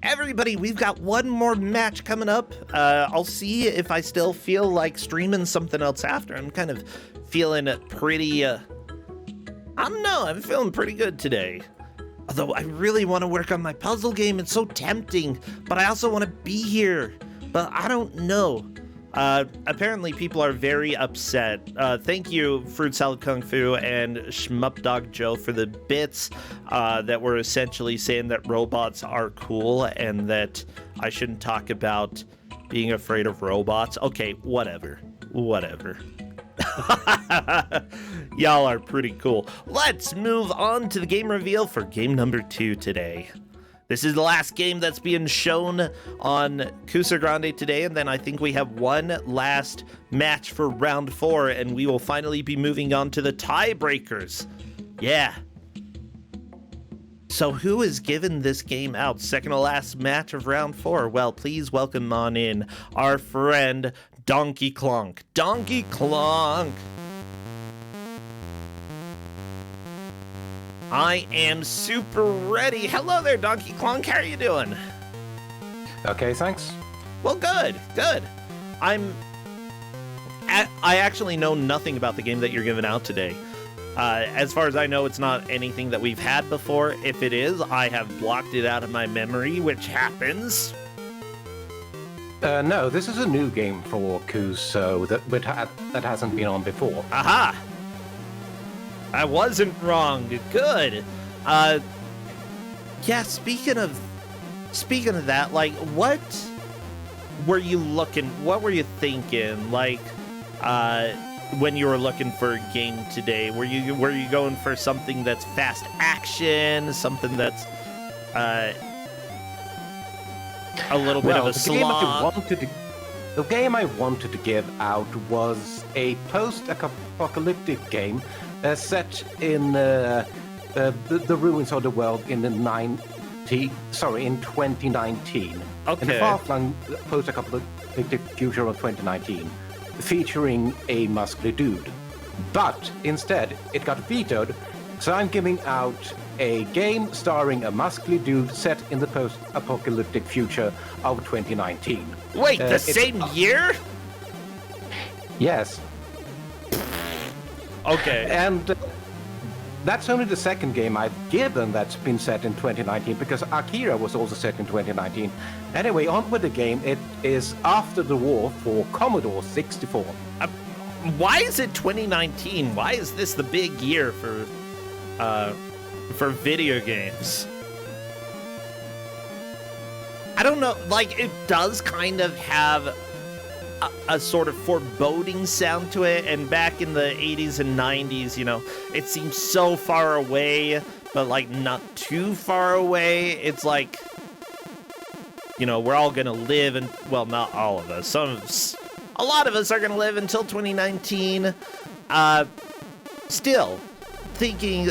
Everybody, we've got one more match coming up. I'll see if I still feel like streaming something else after. I'm kind of feeling pretty, I don't know, I'm feeling pretty good today. Although I really want to work on my puzzle game. It's so tempting, but I also want to be here. But I don't know. Apparently people are very upset. Thank you, Fruit Salad Kung Fu and Shmup Dog Joe, for the bits that were essentially saying that robots are cool and that I shouldn't talk about being afraid of robots. Okay, whatever. Y'all are pretty cool. Let's move on to the game reveal for game number 2 today. This is the last game that's being shown on Kusog7ande today, and then I think we have one last match for round 4, and we will finally be moving on to the tiebreakers. Yeah. So who is giving this game out? Second to last match of round 4. Well, please welcome on in our friend Donkey Klonk. Donkey Klonk! I am super ready. Hello there, Donkey Klonk. How are you doing? Okay, thanks. Well, good. I actually know nothing about the game that you're giving out today. As far as I know, it's not anything that we've had before. If it is, I have blocked it out of my memory, which happens. No, this is a new game for Kuso that hasn't been on before. Aha! I wasn't wrong. Good. Yeah, speaking of that, like, what were you thinking, like, when you were looking for a game today? Were you going for something that's fast action, something that's a little bit of a slog? The game I wanted to give out was a post-apocalyptic game set in the ruins of the world in 2019. Okay. In the far-flung post-apocalyptic future of 2019, featuring a muscly dude. But instead, it got vetoed, so I'm giving out a game starring a muscly dude set in the post-apocalyptic future of 2019. Wait, the same year? Yes. Okay. And that's only the second game I've given that's been set in 2019, because Akira was also set in 2019. Anyway, on with the game. It is after the war for Commodore 64. Why is it 2019? Why is this the big year for video games? I don't know. Like, it does kind of have a sort of foreboding sound to it, and back in the 80s and 90s, you know, it seems so far away, but like not too far away. It's like, you know, we're all gonna live, and well, not all of us, a lot of us are gonna live until 2019. Still thinking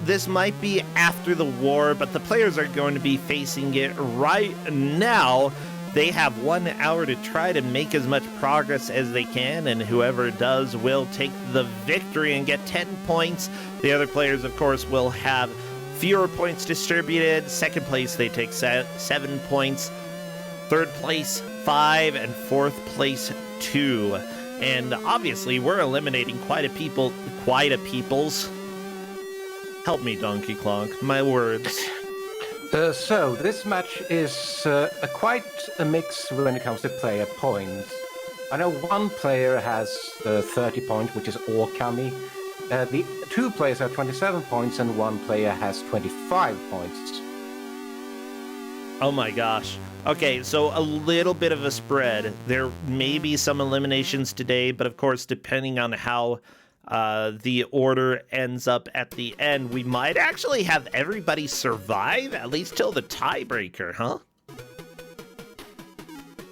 this might be after the war, but the players are going to be facing it right now. They have 1 hour to try to make as much progress as they can, and whoever does will take the victory and get 10 points. The other players, of course, will have fewer points distributed. Second place, they take 7 points. Third place, 5, and fourth place, 2. And obviously, we're eliminating quite a peoples. Help me, Donkey Klonk. My words. So, this match is quite a mix when it comes to player points. I know one player has 30 points, which is Orkami. The two players have 27 points, and one player has 25 points. Oh my gosh. Okay, so a little bit of a spread. There may be some eliminations today, but of course, depending on how the order ends up at the end, we might actually have everybody survive, at least till the tiebreaker, huh?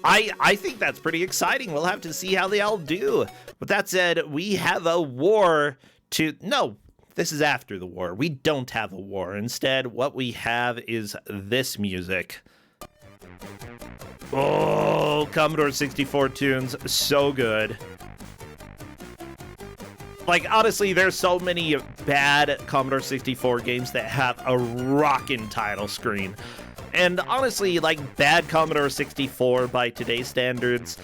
I think that's pretty exciting. We'll have to see how they all do. With that said, we have a war to... No, this is after the war. We don't have a war. Instead, what we have is this music. Oh, Commodore 64 tunes, so good. Like, honestly, there's so many bad Commodore 64 games that have a rockin' title screen. And honestly, like, bad Commodore 64 by today's standards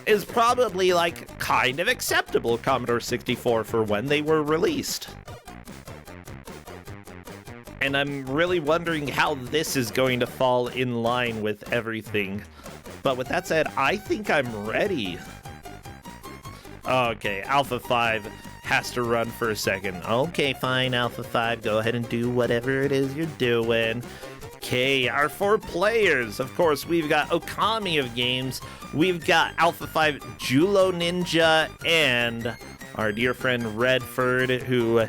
is probably, like, kind of acceptable Commodore 64 for when they were released. And I'm really wondering how this is going to fall in line with everything. But with that said, I think I'm ready. Okay, Alpha 5 has to run for a second. Okay, fine, Alpha 5, go ahead and do whatever it is you're doing. Okay, our 4 players. Of course, we've got Okami of games. We've got Alpha 5 Julo Ninja and our dear friend Redford, who...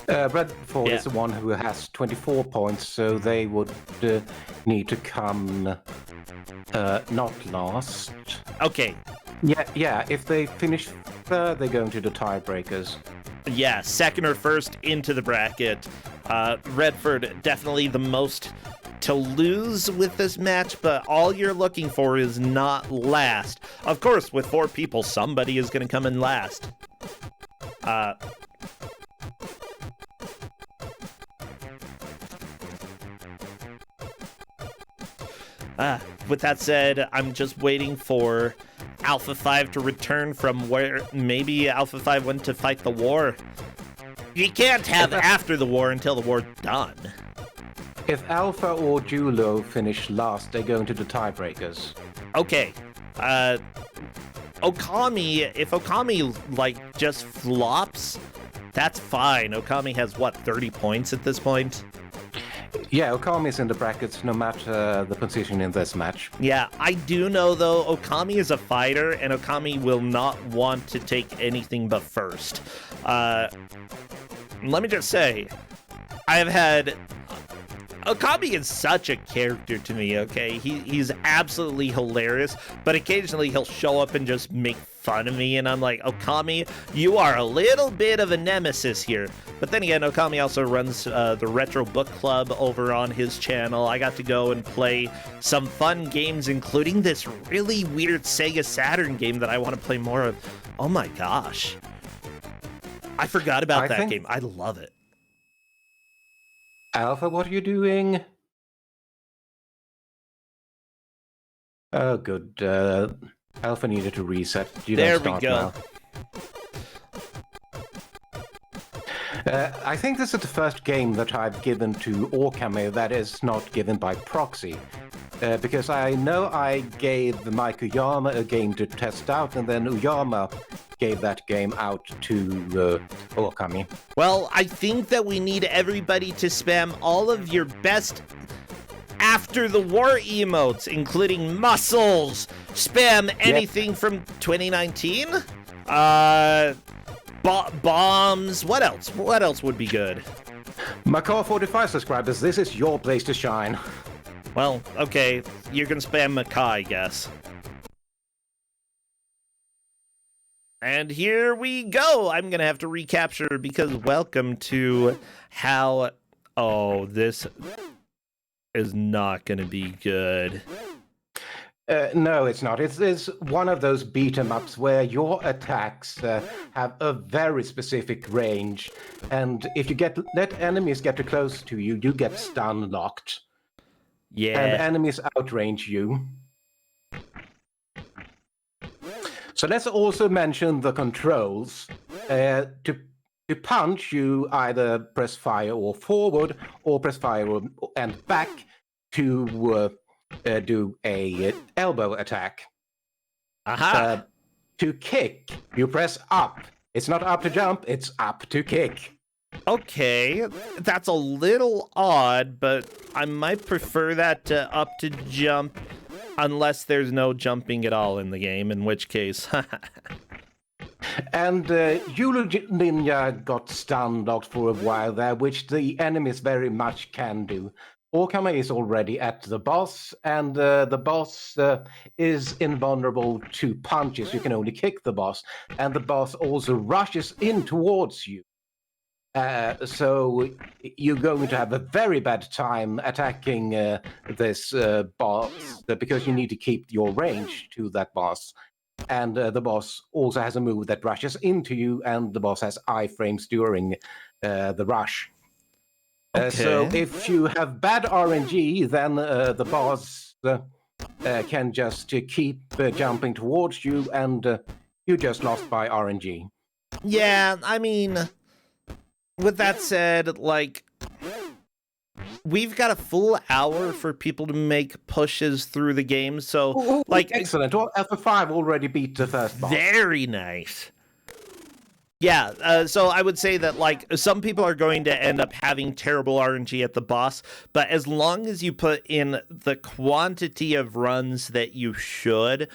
Redford is the one who has 24 points, so they would need to come not last. Okay. Yeah. If they finish third, they go into the tiebreakers. Yeah, second or first into the bracket. Redford, definitely the most to lose with this match, but all you're looking for is not last. Of course, with 4 people, somebody is going to come in last. With that said, I'm just waiting for Alpha 5 to return from where maybe Alpha 5 went to fight the war. You can't have after the war until the war's done. If Alpha or Julo finish last, they go into the tiebreakers. Okay. Okami, if Okami, like, just flops, that's fine. Okami has, what, 30 points at this point? Yeah, Okami's in the brackets no matter the position in this match. Yeah, I do know, though, Okami is a fighter, and Okami will not want to take anything but first. Let me just say, I've had... Okami is such a character to me, okay? He's absolutely hilarious, but occasionally he'll show up and just make fun of me, and I'm like, Okami, you are a little bit of a nemesis here. But then again, Okami also runs the Retro Book Club over on his channel. I got to go and play some fun games, including this really weird Sega Saturn game that I want to play more of. Oh my gosh. I forgot about that game. I love it. Alpha, what are you doing? Oh, good. Alpha needed to reset. There we go. I think this is the first game that I've given to Okami that is not given by proxy. Because I know I gave Mike Uyama a game to test out, and then Uyama gave that game out to Okami. Well, I think that we need everybody to spam all of your best after the war emotes, including muscles. Spam anything from 2019. Bombs. What else? What else would be good? Macaw 45 subscribers, this is your place to shine. Well, okay, you're gonna spam Macaw, I guess. And here we go. I'm gonna have to recapture because welcome to how... Oh, this is not gonna be good. No, it's not. It's one of those beat-em-ups where your attacks have a very specific range, and if you let enemies get too close to you, you get stun locked. Yeah. And enemies outrange you. So let's also mention the controls. To punch, you either press fire or forward, or press fire and back to do a elbow attack. Aha! To kick, you press up. It's not up to jump, it's up to kick. Okay, that's a little odd, but I might prefer that to up to jump, unless there's no jumping at all in the game, in which case... And Yulu Ninja got stun locked for a while there, which the enemies very much can do. Okami is already at the boss, and the boss is invulnerable to punches. You can only kick the boss, and the boss also rushes in towards you. So you're going to have a very bad time attacking this boss because you need to keep your range to that boss. And the boss also has a move that rushes into you, and the boss has iframes during the rush. So Okay. if you have bad RNG, then the boss can just keep jumping towards you, and you just lost by RNG. Yeah, I mean, with that said, like, we've got a full hour for people to make pushes through the game, so, Ooh, like, excellent. Well, Alpha 5 already beat the first boss. very nice. Yeah, so I would say that, like, some people are going to end up having terrible RNG at the boss, but as long as you put in the quantity of runs that you should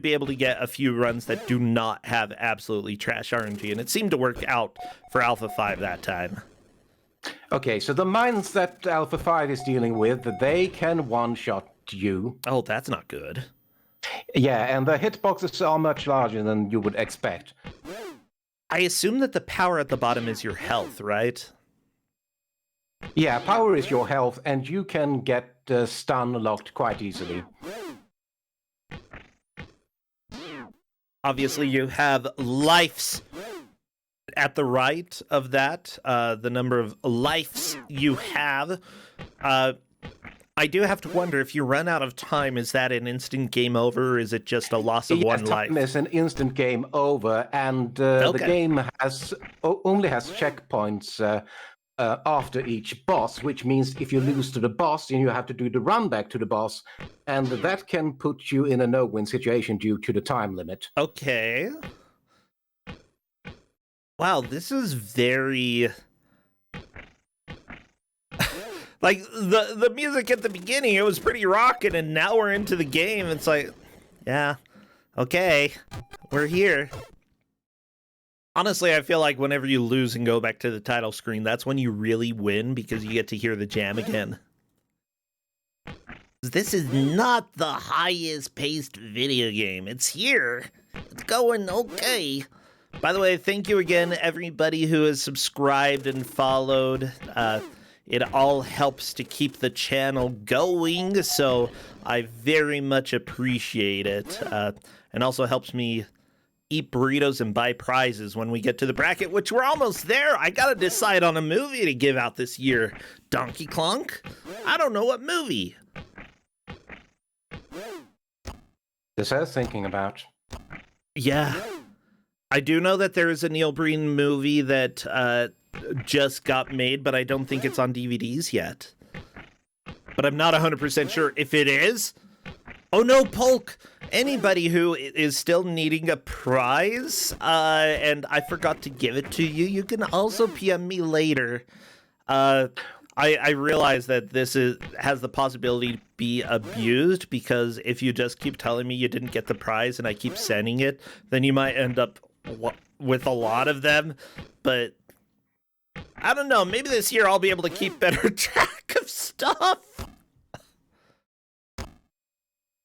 be able to get a few runs that do not have absolutely trash RNG, and it seemed to work out for Alpha 5 that time. Okay, so the mines that Alpha 5 is dealing with, they can one-shot you. Oh, that's not good. Yeah, and the hitboxes are much larger than you would expect. I assume that the power at the bottom is your health, right? Yeah, power is your health, and you can get stun locked quite easily. Obviously, you have lives at the right of that, the number of lives you have. I do have to wonder, if you run out of time, is that an instant game over, or is it just a loss of one life? Time is an instant game over, and Okay. the game only has checkpoints after each boss, which means if you lose to the boss, then you have to do the run back to the boss, and that can put you in a no-win situation due to the time limit. Okay. Wow, this is very... like, the music at the beginning, it was pretty rocking, and now we're into the game. It's like, yeah, okay, we're here. Honestly, I feel like whenever you lose and go back to the title screen, that's when you really win, because you get to hear the jam again. This is not the highest paced video game. It's here. It's going okay. By the way, thank you again, everybody who has subscribed and followed. It all helps to keep the channel going, so I very much appreciate it. And also helps me eat burritos and buy prizes when we get to the bracket, which we're almost there. I gotta decide on a movie to give out this year. Donkey Clonk? I don't know what movie. This is thinking about. Yeah. I do know that there is a Neil Breen movie that just got made, but I don't think it's on DVDs yet. But I'm not 100% sure if it is. Oh no, Polk! Anybody who is still needing a prize, and I forgot to give it to you, you can also PM me later. I realize that this has the possibility to be abused, because if you just keep telling me you didn't get the prize and I keep sending it, then you might end up with a lot of them. But I don't know, maybe this year I'll be able to keep better track of stuff.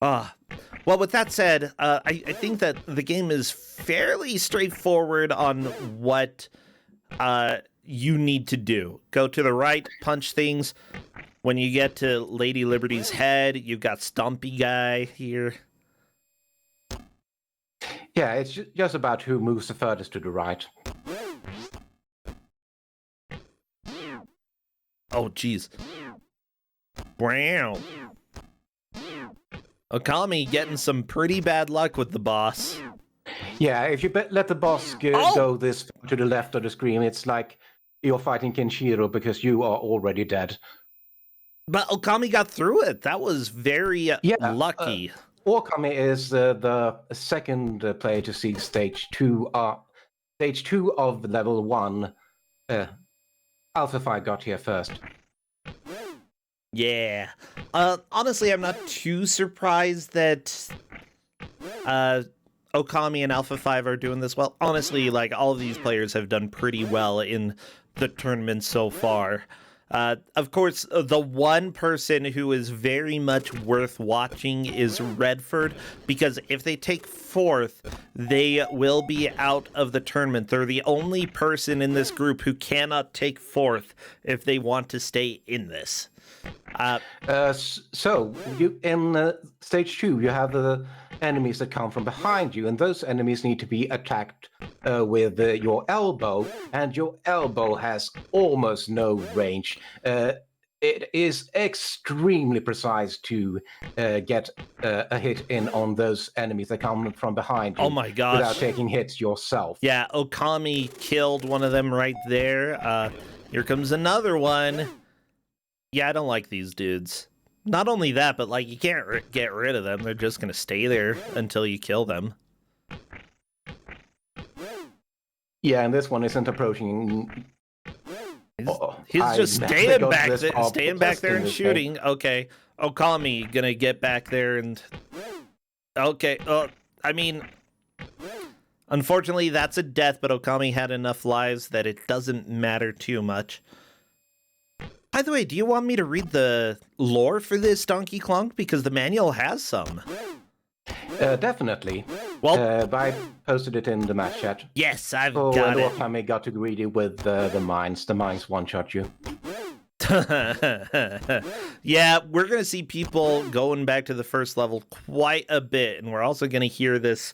Well, with that said, I think that the game is fairly straightforward on what you need to do. Go to the right, punch things. When you get to Lady Liberty's head, you've got Stompy Guy here. Yeah, it's just about who moves the furthest to the right. Oh, jeez. Wow. Okami getting some pretty bad luck with the boss. Yeah, if you let the boss go this far to the left of the screen, it's like you're fighting Kenshiro because you are already dead. But Okami got through it. That was very lucky. Okami is the second player to see stage 2. Stage 2 of level 1. Alpha 5 got here first. Yeah. Honestly, I'm not too surprised that Okami and Alpha 5 are doing this well. Honestly, like, all of these players have done pretty well in the tournament so far. Of course, the one person who is very much worth watching is Redford, because if they take 4th, they will be out of the tournament. They're the only person in this group who cannot take 4th if they want to stay in this. So, you in stage 2, you have enemies that come from behind you, and those enemies need to be attacked with your elbow, and your elbow has almost no range. It is extremely precise to get a hit in on those enemies that come from behind you. Oh my gosh. Without taking hits yourself. Yeah, Okami killed one of them right there. Here comes another one. Yeah, I don't like these dudes. Not only that, but like you can't get rid of them. They're just gonna stay there until you kill them. Yeah, and this one isn't approaching. He's just staying back there and shooting. Okay, Okami gonna get back there and. Okay, I mean, unfortunately that's a death, but Okami had enough lives that it doesn't matter too much. By the way, do you want me to read the lore for this Donkey Kong? Because the manual has some. Definitely. Well, I posted it in the match chat. Yes, I've got it. Okami got too greedy with the mines. The mines one-shot you. Yeah, we're going to see people going back to the first level quite a bit, and we're also going to hear this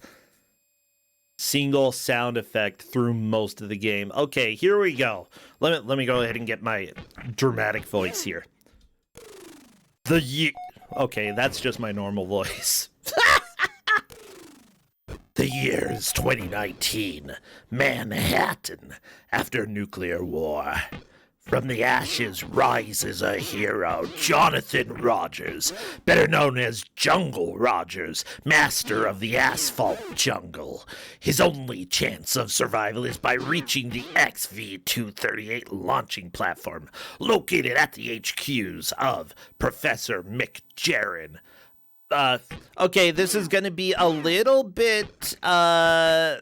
single sound effect through most of the game. Okay, here we go. Let me go ahead and get my dramatic voice here. Okay, that's just my normal voice. The year is 2019, Manhattan, after nuclear war. From the ashes rises a hero, Jonathan Rogers, better known as Jungle Rogers, master of the asphalt jungle. His only chance of survival is by reaching the XV-238 launching platform, located at the HQs of Professor McJaren. Okay, this is gonna be a little bit, a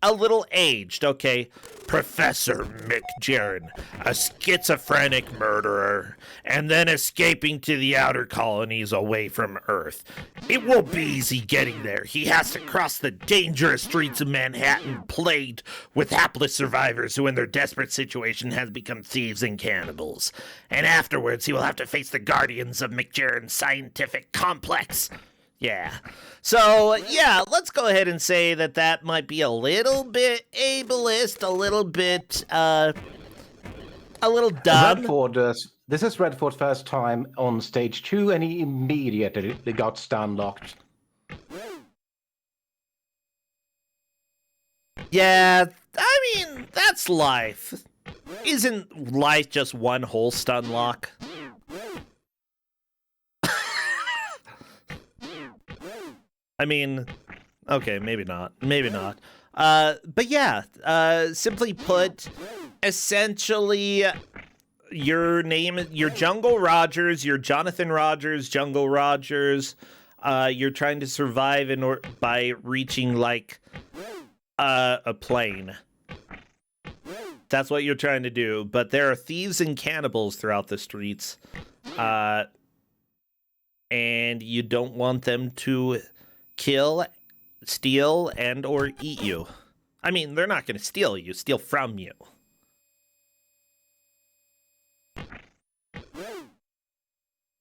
little aged, okay? Professor McJaren, a schizophrenic murderer, and then escaping to the outer colonies away from Earth. It won't be easy getting there. He has to cross the dangerous streets of Manhattan, plagued with hapless survivors who in their desperate situation has become thieves and cannibals. And afterwards, he will have to face the guardians of McJaren's scientific complex. Yeah. So, yeah, let's go ahead and say that might be a little bit ableist, a little bit, a little dumb. This is Redford's first time on stage 2, and he immediately got stun locked. Yeah, I mean, that's life. Isn't life just one whole stun lock? I mean, okay, maybe not. But yeah, simply put, essentially, your name, you're Jungle Rogers, you're Jonathan Rogers, Jungle Rogers. You're trying to survive by reaching, like, a plane. That's what you're trying to do. But there are thieves and cannibals throughout the streets. And you don't want them to kill, steal, and or eat you. I mean, they're not going to steal you, steal from you.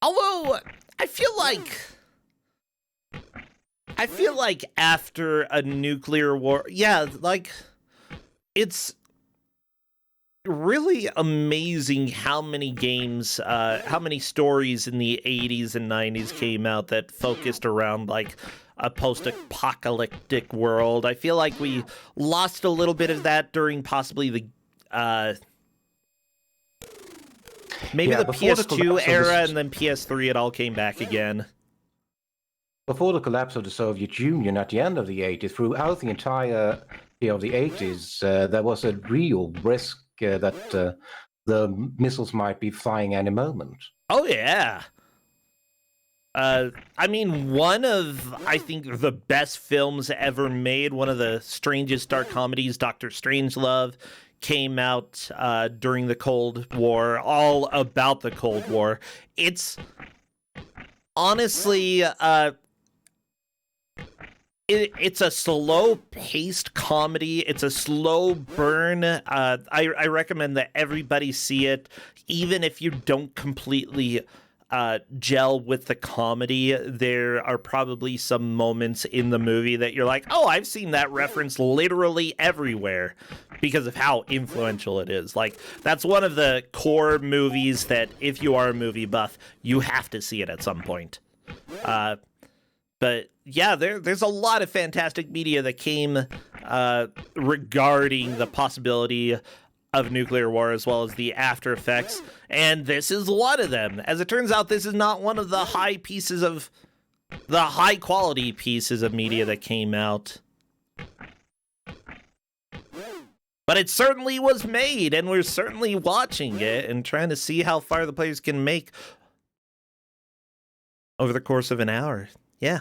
Although, I feel like after a nuclear war, yeah, like, it's really amazing how many games, how many stories in the 80s and 90s came out that focused around, like, a post-apocalyptic world. I feel like we lost a little bit of that during possibly the maybe the PS2 era, and then PS3 it all came back again. Before the collapse of the Soviet Union at the end of the 80s, throughout the entire year of the 80s, there was a real risk that the missiles might be flying any moment. Oh, yeah. I mean, one of, I think, the best films ever made, one of the strangest dark comedies, Dr. Strangelove, came out during the Cold War, all about the Cold War. It's honestly, it's a slow-paced comedy. It's a slow burn. I recommend that everybody see it, even if you don't completely gel with the comedy. There are probably some moments in the movie that you're like, oh, I've seen that reference literally everywhere because of how influential it is. Like, that's one of the core movies that if you are a movie buff, you have to see it at some point. But yeah, there's a lot of fantastic media that came regarding the possibility of nuclear war, as well as the after effects, and this is one of them. As it turns out, this is not one of the high quality pieces of media that came out. But it certainly was made, and we're certainly watching it and trying to see how far the players can make over the course of an hour. Yeah.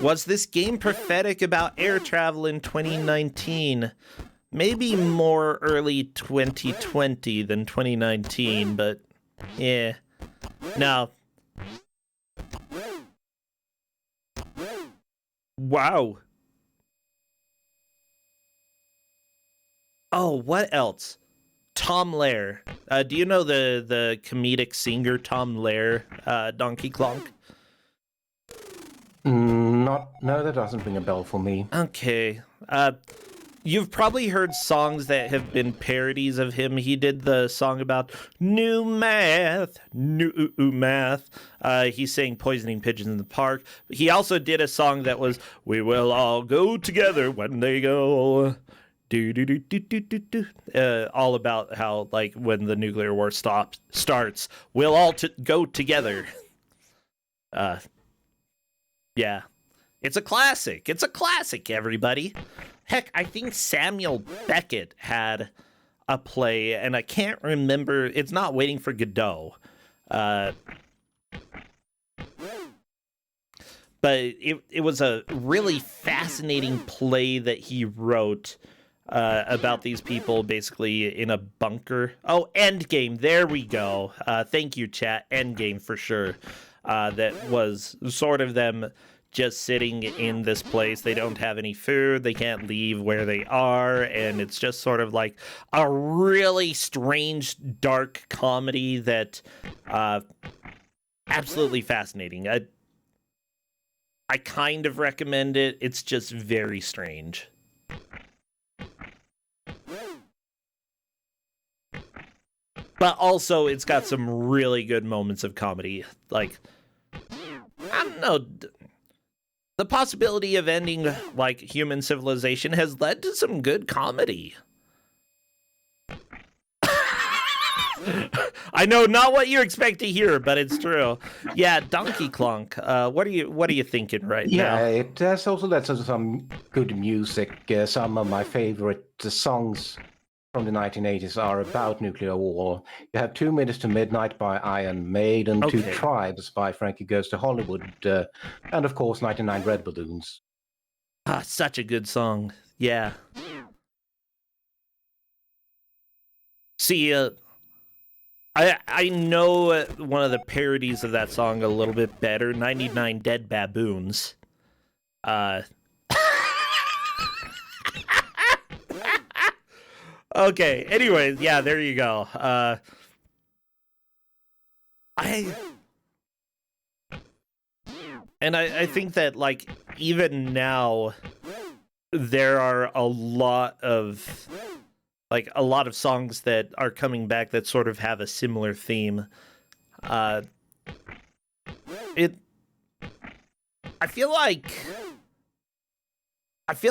Was this game prophetic about air travel in 2019? Maybe more early 2020 than 2019, but yeah. No. Wow. Oh, what else? Tom Lehrer. Do you know the comedic singer Tom Lehrer, Donkey Kong? No, that doesn't ring a bell for me. Okay. You've probably heard songs that have been parodies of him. He did the song about new math. He sang Poisoning Pigeons in the Park. He also did a song that was, we will all go together when they go. All about how, like, when the nuclear war starts, we'll all go together. Yeah. It's a classic. It's a classic, everybody. Heck, I think Samuel Beckett had a play, and I can't remember. It's not Waiting for Godot. But it was a really fascinating play that he wrote about these people basically in a bunker. Oh, Endgame. There we go. Thank you, chat. Endgame for sure. That was sort of them just sitting in this place. They don't have any food. They can't leave where they are. And it's just sort of like a really strange, dark comedy that absolutely fascinating. I kind of recommend it. It's just very strange. But also, it's got some really good moments of comedy. Like, I don't know. The possibility of ending, like, human civilization has led to some good comedy. I know, not what you expect to hear, but it's true. Yeah, Donkey Kong. What are you thinking right now? Yeah, it has also led to some good music. Some of my favorite songs from the 1980s are about nuclear war. You have 2 Minutes to Midnight by Iron Maiden, Okay. 2 Tribes by Frankie Goes to Hollywood, and of course 99 Red Balloons. Ah, such a good song. Yeah. See, I know one of the parodies of that song a little bit better, 99 Dead Baboons. Okay, anyways, yeah, there you go. I think that, like, even now there are a lot of songs that are coming back that sort of have a similar theme. I feel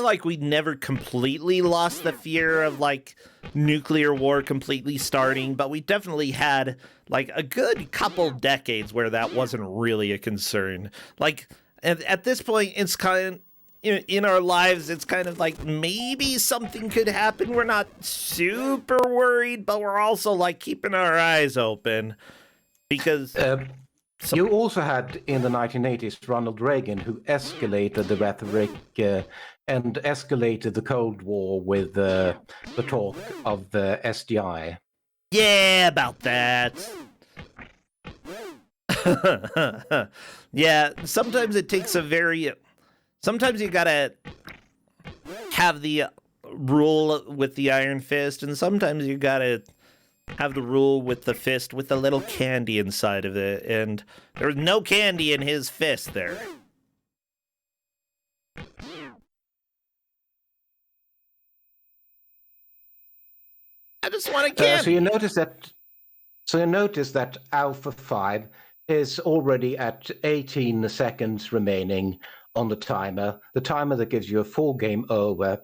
like we never completely lost the fear of, like, nuclear war completely starting, but we definitely had, like, a good couple decades where that wasn't really a concern. Like, at this point, it's kind of, in our lives, it's kind of like maybe something could happen. We're not super worried, but we're also, like, keeping our eyes open because... You also had, in the 1980s, Ronald Reagan, who escalated the rhetoric and escalated the Cold War with the talk of the SDI. Yeah, about that. Yeah, sometimes it takes sometimes you gotta have the rule with the iron fist, and sometimes you gotta have the rule with the fist with a little candy inside of it, and there was no candy in his fist there. I just want a candy. So you notice that Alpha 5 is already at 18 seconds remaining on the timer that gives you a full game over,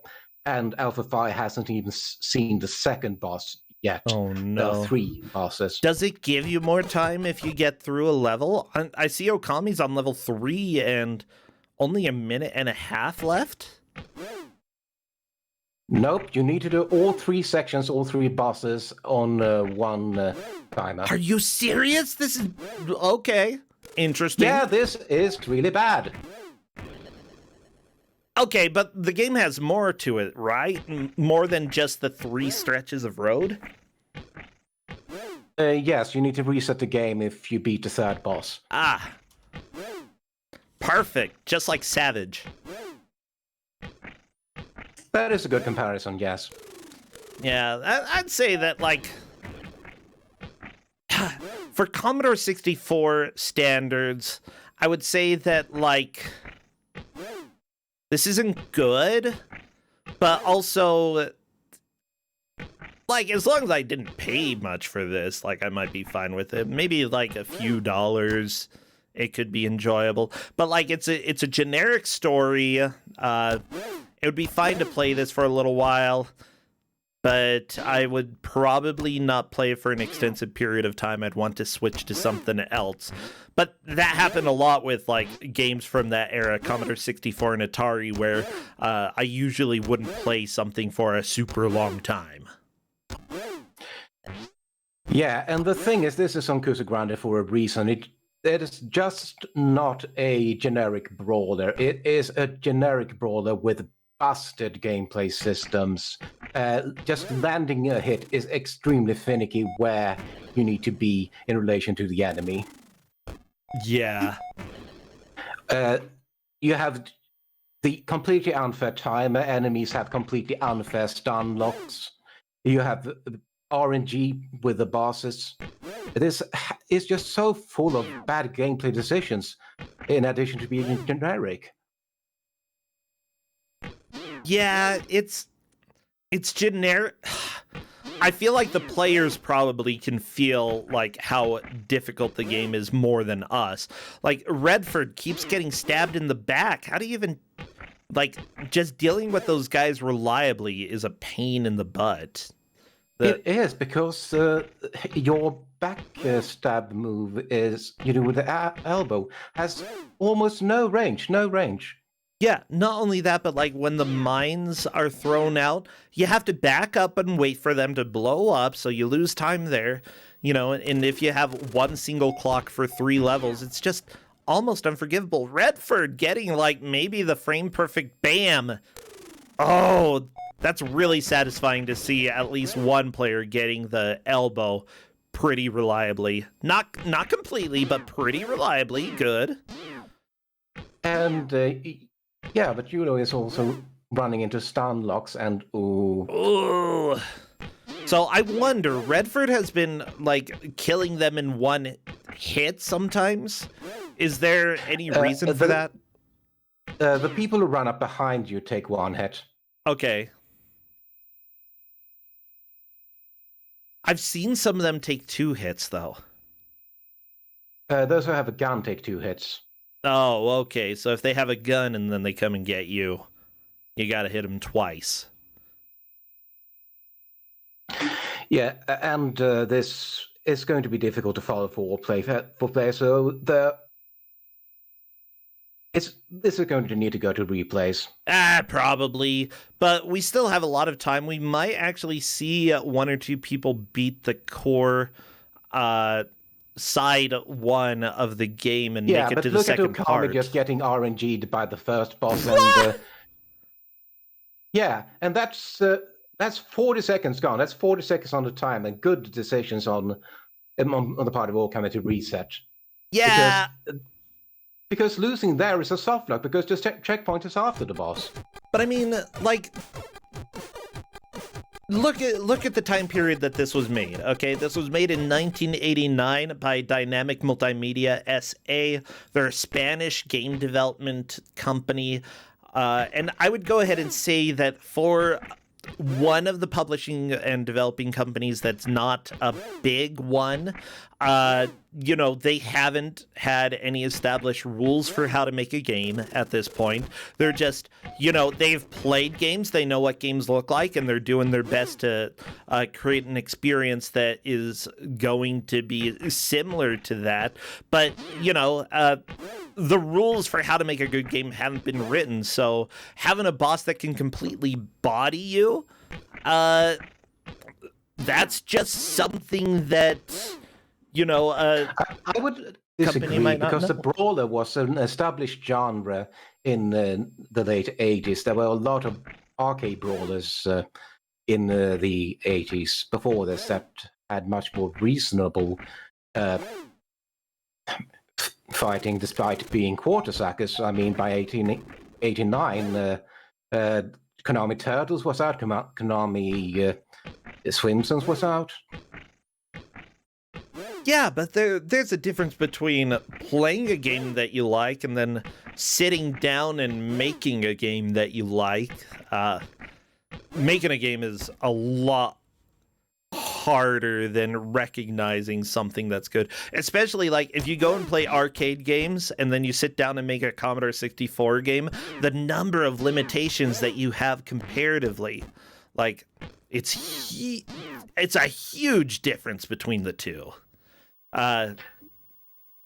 and Alpha 5 hasn't even seen the second boss yet. Oh no. There are 3 bosses. Does it give you more time if you get through a level? I see Okami's on level 3 and only a minute and a half left? Nope, you need to do all 3 sections, all 3 bosses on one timer. Are you serious? This is... Okay. Interesting. Yeah, this is really bad. Okay, but the game has more to it, right? More than just the 3 stretches of road? Yes, you need to reset the game if you beat the 3rd boss. Ah. Perfect. Just like Savage. That is a good comparison, yes. Yeah, I'd say that, like... For Commodore 64 standards, I would say that, like... This isn't good, but also... Like, as long as I didn't pay much for this, like, I might be fine with it. Maybe, like, a few dollars, it could be enjoyable. But, like, it's a generic story. It would be fine to play this for a little while, but I would probably not play it for an extensive period of time. I'd want to switch to something else. But that happened a lot with, like, games from that era, Commodore 64 and Atari, where I usually wouldn't play something for a super long time. Yeah, and the thing is, this is on Kusog7ande for a reason. It is just not a generic brawler. It is a generic brawler with busted gameplay systems. Just landing a hit is extremely finicky where you need to be in relation to the enemy. Yeah. You have the completely unfair timer. Enemies have completely unfair stun locks. You have RNG with the bosses. This is just so full of bad gameplay decisions, in addition to being generic. Yeah, it's generic. I feel like the players probably can feel like how difficult the game is more than us. Like, Redford keeps getting stabbed in the back. How do you even... Like, just dealing with those guys reliably is a pain in the butt. It is, because your back stab move is, you do with the elbow, has almost no range. Yeah, not only that, but like when the mines are thrown out, you have to back up and wait for them to blow up, so you lose time there. You know, and if you have one single clock for 3 levels, it's just almost unforgivable. Redford getting like maybe the frame perfect bam. Oh, that's really satisfying to see at least one player getting the elbow pretty reliably. Not completely, but pretty reliably. Good. And yeah, but Yulo is also running into stun locks and ooh. So I wonder, Redford has been like killing them in one hit sometimes. Is there any reason for that? The people who run up behind you take 1 hit. Okay. I've seen some of them take 2 hits, though. Those who have a gun take 2 hits. Oh, okay. So if they have a gun and then they come and get you, you gotta hit them twice. Yeah, and this is going to be difficult to follow for all players. So this is going to need to go to replays. Probably. But we still have a lot of time. We might actually see 1 or 2 people beat the core side 1 of the game and make it to the second part. Yeah, but look at Okami just getting RNG'd by the first boss. And, yeah, and that's 40 seconds gone. That's 40 seconds on the time, and good decisions on the part of Okami to reset. Yeah. Because losing there is a soft lock, because the checkpoint is after the boss. But I mean, like, look at the time period that this was made. Okay, this was made in 1989 by Dynamic Multimedia SA. They're a Spanish game development company, and I would go ahead and say that for one of the publishing and developing companies that's not a big one, they haven't had any established rules for how to make a game at this point. They're just, they've played games, they know what games look like, and they're doing their best to create an experience that is going to be similar to that. But, the rules for how to make a good game haven't been written, so having a boss that can completely body you, that's just something that, I would disagree because the brawler was an established genre in the late 80s. There were a lot of arcade brawlers in the 80s before this that had much more reasonable fighting, despite being quarter suckers. I mean, by 1889, Konami Turtles was out, Konami Swimsons was out. Yeah, but there's a difference between playing a game that you like and then sitting down and making a game that you like. Making a game is a lot harder than recognizing something that's good, especially like if you go and play arcade games and then you sit down and make a Commodore 64 game, the number of limitations that you have comparatively, like it's a huge difference between the two.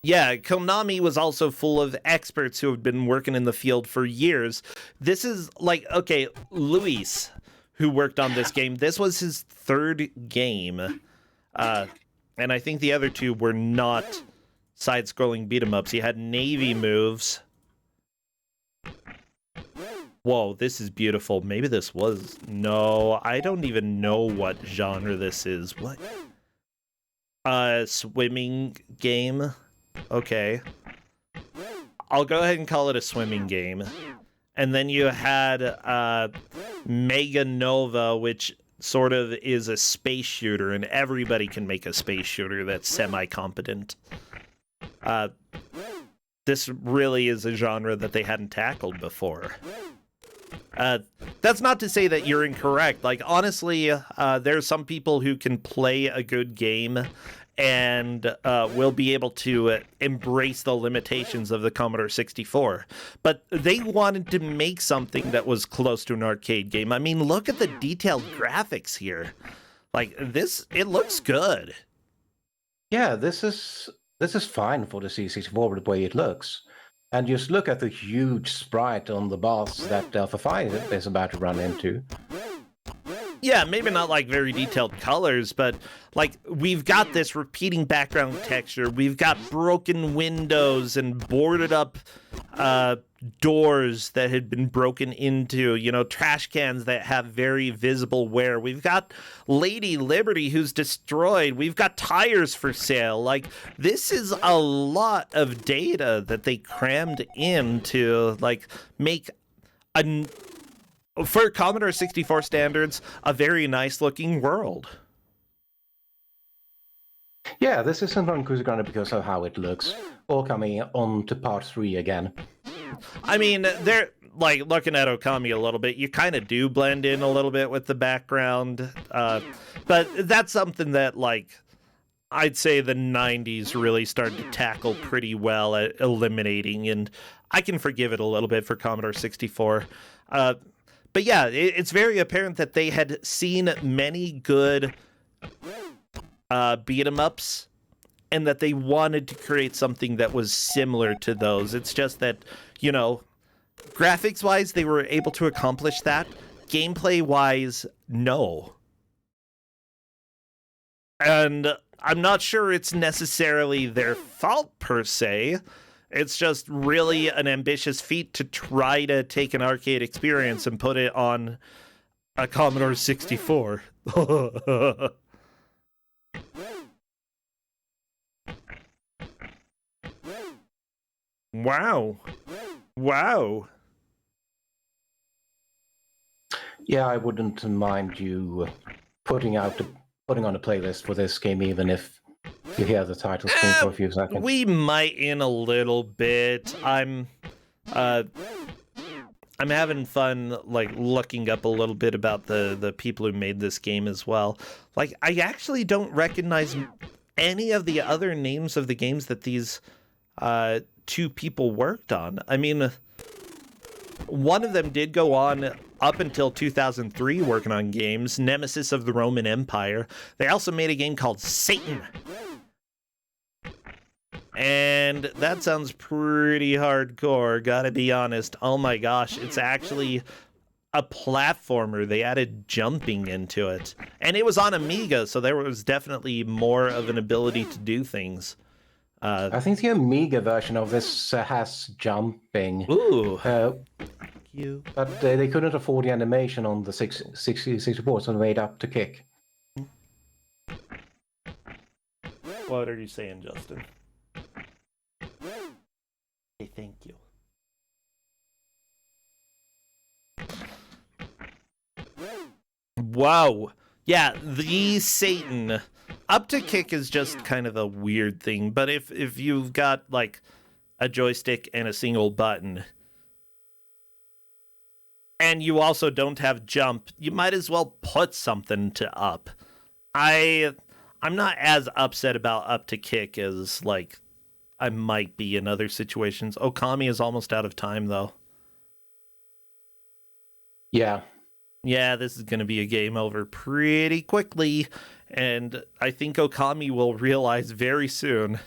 Konami was also full of experts who have been working in the field for years. This is like, okay, Luis, who worked on this game, this was his third game. And I think the other two were not side-scrolling beat-em-ups. He had Navy moves. Whoa, this is beautiful. Maybe this was... No, I don't even know what genre this is. What? Swimming game? Okay. I'll go ahead and call it a swimming game. And then you had Mega Nova, which sort of is a space shooter, and everybody can make a space shooter that's semi-competent. This really is a genre that they hadn't tackled before. That's not to say that you're incorrect. Like, honestly, there are some people who can play a good game and will be able to embrace the limitations of the Commodore 64. But they wanted to make something that was close to an arcade game. I mean, look at the detailed graphics here. Like, this, it looks good. Yeah, this is fine for the C64 the way it looks. And just look at the huge sprite on the boss that Alpha 5 is about to run into. Yeah, maybe not like very detailed colors, but like we've got this repeating background texture. We've got broken windows and boarded up doors that had been broken into, trash cans that have very visible wear. We've got Lady Liberty who's destroyed. We've got tires for sale. Like, this is a lot of data that they crammed in to like make for Commodore 64 standards, a very nice looking world. Yeah, this isn't on Kusog7ande because of how it looks, or coming on to part 3 again. I mean, they're like looking at Okami a little bit. You kind of do blend in a little bit with the background, but that's something that, like, I'd say the 90s really started to tackle pretty well at eliminating, and I can forgive it a little bit for Commodore 64. But yeah, it's very apparent that they had seen many good beat-em-ups and that they wanted to create something that was similar to those. It's just that, graphics-wise, they were able to accomplish that. Gameplay-wise, no. And I'm not sure it's necessarily their fault, per se. It's just really an ambitious feat to try to take an arcade experience and put it on a Commodore 64. Wow. Wow. Yeah, I wouldn't mind you putting on a playlist for this game, even if you hear the title screen for a few seconds? We might in a little bit. I'm having fun, like, looking up a little bit about the people who made this game as well. Like, I actually don't recognize any of the other names of the games that these two people worked on. I mean, one of them did go on up until 2003 working on games, Nemesis of the Roman Empire. They also made a game called Satan. And that sounds pretty hardcore, gotta be honest. Oh my gosh, it's actually a platformer. They added jumping into it. And it was on Amiga, so there was definitely more of an ability to do things. I think the Amiga version of this has jumping. Ooh. You. But they couldn't afford the animation on the 64, so they made Up to Kick. What are you saying, Justin? Hey, thank you. Wow. Yeah, the Satan. Up to Kick is just kind of a weird thing, but if you've got, like, a joystick and a single button, and you also don't have jump, you might as well put something to Up. I'm not as upset about Up to Kick as, like, I might be in other situations. Okami is almost out of time, though. Yeah. Yeah, this is going to be a game over pretty quickly, and I think Okami will realize very soon.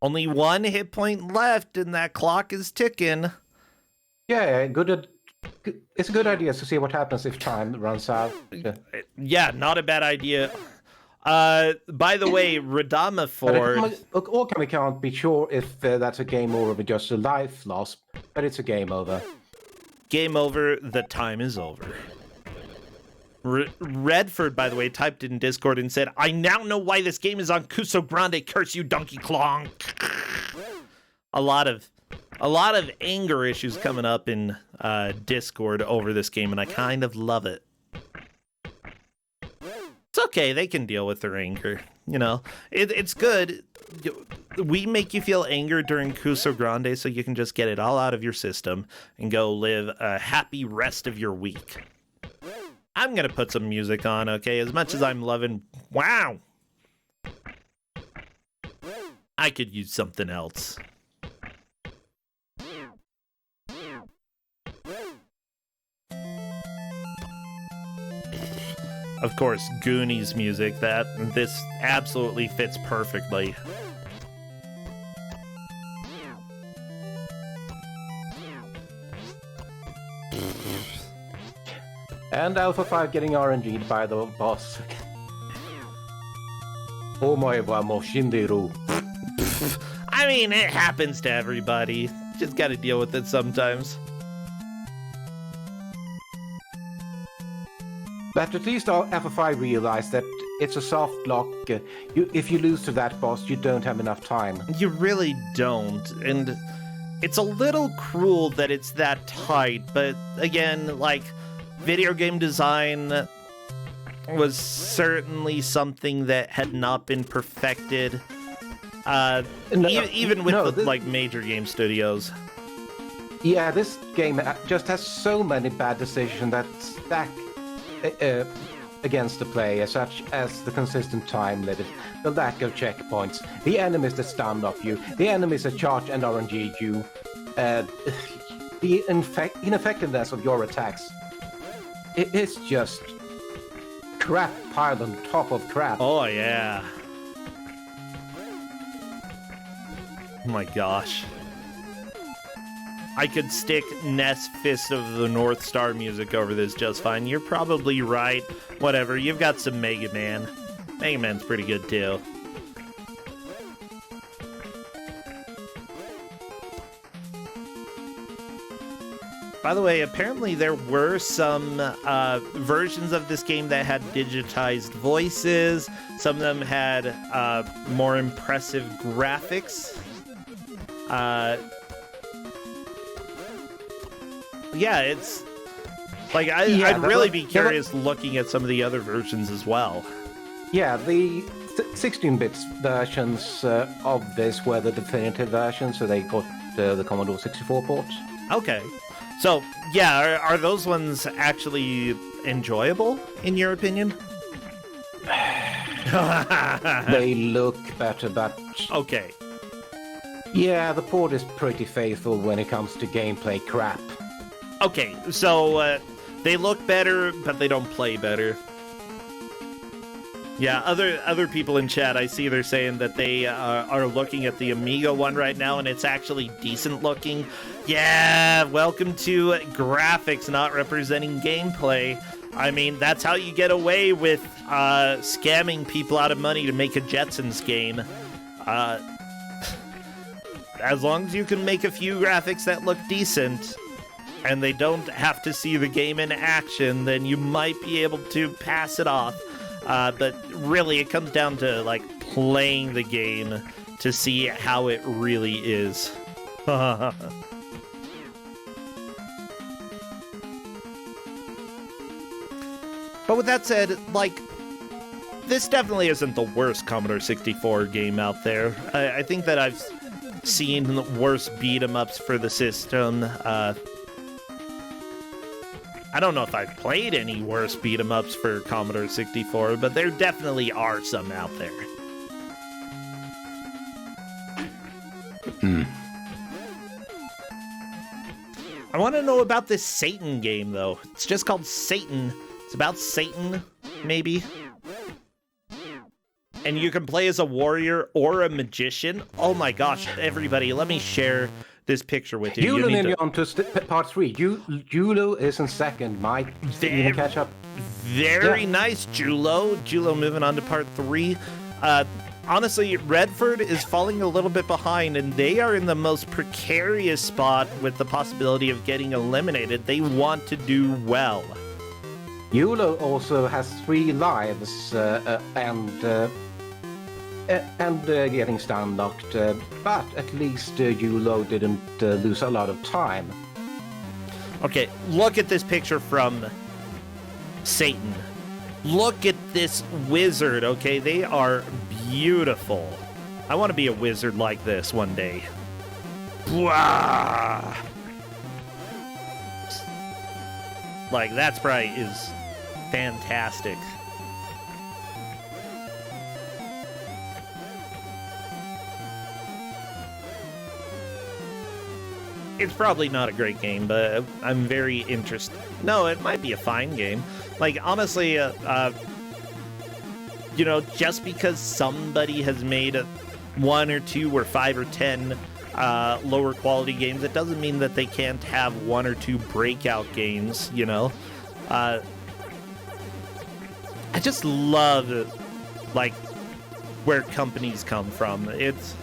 Only one hit point left, and that clock is ticking. Yeah, it's a good idea to see what happens if time runs out. Yeah, not a bad idea. By the way, Radama Ford... Okami can't be sure if that's a game over with just a life loss, but it's a game over. Game over, the time is over. Redford, by the way, typed in Discord and said, I now know why this game is on Kusog7ande, curse you, Donkey Kong. A lot of anger issues coming up in Discord over this game, and I kind of love it. It's okay, they can deal with their anger, you know. It's good. We make you feel anger during Kusog7ande so you can just get it all out of your system and go live a happy rest of your week. I'm gonna put some music on, okay? As much as I'm loving... Wow! I could use something else. Of course, Goonies music. This absolutely fits perfectly. And Alpha 5 getting RNG'd by the boss. Omoe wa mo shinderu. I mean, it happens to everybody. Just gotta deal with it sometimes. But at least Alpha 5 realized that it's a soft lock. If you lose to that boss, you don't have enough time. You really don't. And it's a little cruel that it's that tight. But again, like... video game design was certainly something that had not been perfected, even with like major game studios. Yeah, this game just has so many bad decisions that stack against the player, such as the consistent time limit, the lack of checkpoints, the enemies that stand off you, the enemies that charge and RNG you, the ineffectiveness of your attacks. It's just crap piled on top of crap. Oh, yeah. Oh my gosh. I could stick Ness Fist of the North Star music over this just fine. You're probably right. Whatever, you've got some Mega Man. Mega Man's pretty good too. By the way, apparently there were some versions of this game that had digitized voices. Some of them had more impressive graphics. Yeah, it's like Yeah, I'd really be curious looking at some of the other versions as well. Yeah, the 16-bit versions of this were the definitive versions, so they got the Commodore 64 ports. Okay. So, yeah, are those ones actually enjoyable, in your opinion? They look better, but... Okay. Yeah, the port is pretty faithful when it comes to gameplay crap. Okay, so they look better, but they don't play better. Yeah, other people in chat, I see they're saying that they are looking at the Amiga one right now, and it's actually decent looking. Yeah, welcome to graphics not representing gameplay. I mean, that's how you get away with scamming people out of money to make a Jetsons game. As long as you can make a few graphics that look decent, and they don't have to see the game in action, then you might be able to pass it off. But really, it comes down to, like, playing the game to see how it really is. But with that said, like, this definitely isn't the worst Commodore 64 game out there. I think that I've seen worse beat-em-ups for the system. I don't know if I've played any worse beat-em-ups for Commodore 64, but there definitely are some out there. I want to know about this Satan game, though. It's just called Satan. It's about Satan, maybe. And you can play as a warrior or a magician. Oh my gosh, everybody, let me share this picture with you. Yulu nearly on to part 3. Yulu is in second. Might even catch up. Very nice, Julo. Julo moving on to part 3. Honestly, Redford is falling a little bit behind, and they are in the most precarious spot with the possibility of getting eliminated. They want to do well. Yulu also has 3 lives and getting stun locked, but at least Yulo didn't lose a lot of time. Okay, look at this picture from Satan. Look at this wizard, okay? They are beautiful. I want to be a wizard like this one day. Blah! Like, that sprite is fantastic. It's probably not a great game, but I'm very interested. No, it might be a fine game. Like, honestly, you know, just because somebody has made 1 or 2 or 5 or 10 lower quality games, it doesn't mean that they can't have 1 or 2 breakout games, you know? I just love, like, where companies come from. It's,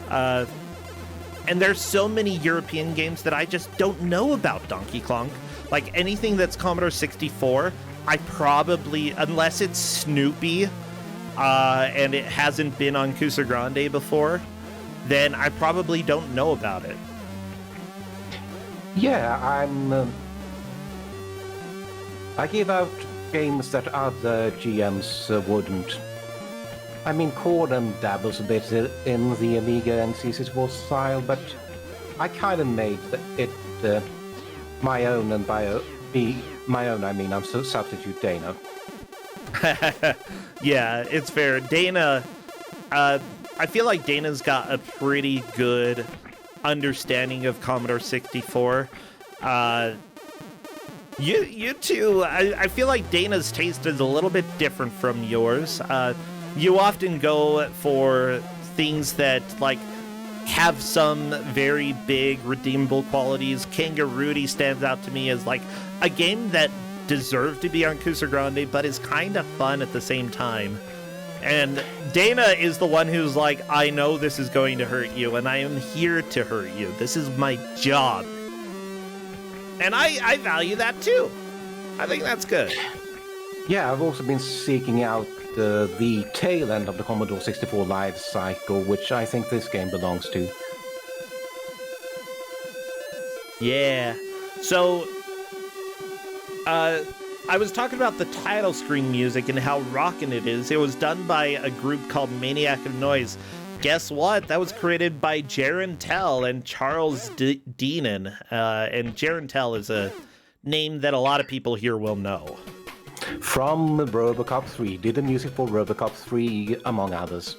and there's so many European games that I just don't know about Donkey Kong. Like, anything that's Commodore 64, I probably, unless it's Snoopy, and it hasn't been on Kusog7ande before, then I probably don't know about it. Yeah, I give out games that other GMs wouldn't. I mean, Corden dabbles a bit in the Amiga and C64 style, but I kind of made it my own, and by my own I mean I'm substitute Dana. Yeah, it's fair. Dana, I feel like Dana's got a pretty good understanding of Commodore 64. You two, I feel like Dana's taste is a little bit different from yours. You often go for things that, like, have some very big redeemable qualities. Kangaroody stands out to me as, like, a game that deserved to be on Kusog7ande, but is kind of fun at the same time. And Dana is the one who's like, I know this is going to hurt you, and I am here to hurt you. This is my job. And I value that, too. I think that's good. Yeah, I've also been seeking out the tail end of the Commodore 64 life cycle, which I think this game belongs to. Yeah. So, I was talking about the title screen music and how rockin' it is. It was done by a group called Maniac of Noise. Guess what? That was created by Jaron Tell and Charles Deenan. And Jaron Tell is a name that a lot of people here will know. From RoboCop 3, did the music for RoboCop 3, among others.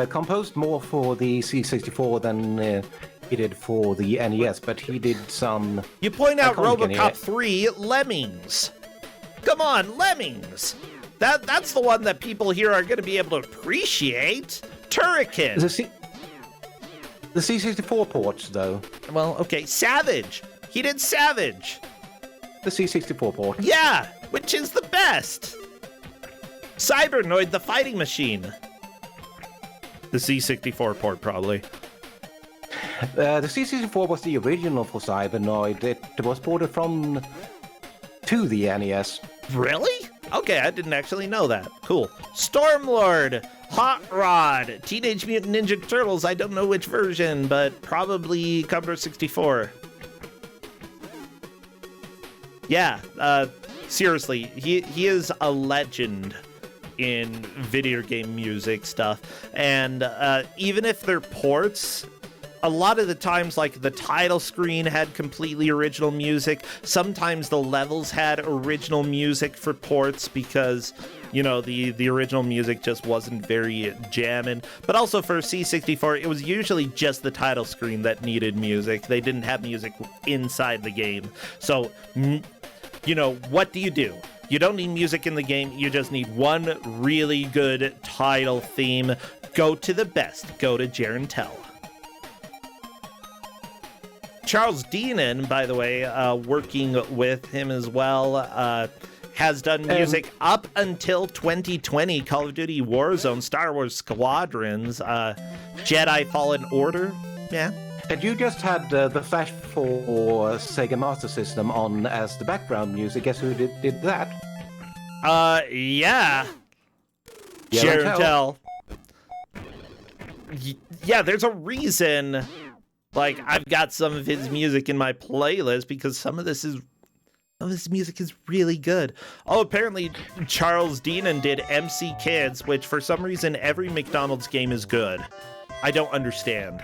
Composed more for the C64 than he did for the NES, but he did some... You point out RoboCop 3, Lemmings. Come on, Lemmings. That's the one that people here are going to be able to appreciate. Turrican. The C64 ports, though. Well, okay, Savage. He did Savage. The C64 port. Yeah, which is the best. Cybernoid, the fighting machine. The C64 port, probably. The C64 was the original for Cybernoid. It was ported to the NES. Really? Okay, I didn't actually know that. Cool. Stormlord, Hot Rod, Teenage Mutant Ninja Turtles. I don't know which version, but probably Commodore 64. Yeah, seriously, he is a legend in video game music stuff. And even if they're ports, a lot of the times, like, the title screen had completely original music. Sometimes the levels had original music for ports because, you know, the original music just wasn't very jammin'. But also for C64, it was usually just the title screen that needed music. They didn't have music inside the game. So, you know, what do? You don't need music in the game. You just need one really good title theme. Go to the best. Go to Jaron Tell. Charles Deenan, by the way, working with him as well, has done music up until 2020, Call of Duty Warzone, Star Wars Squadrons, Jedi Fallen Order, yeah. And you just had the Flash for Sega Master System on as the background music. Guess who did that? Yeah. Jaron Tell. Yeah, there's a reason... Like, I've got some of his music in my playlist because some of this music is really good. Oh, apparently Charles Deenan did MC Kids, which for some reason every McDonald's game is good. I don't understand.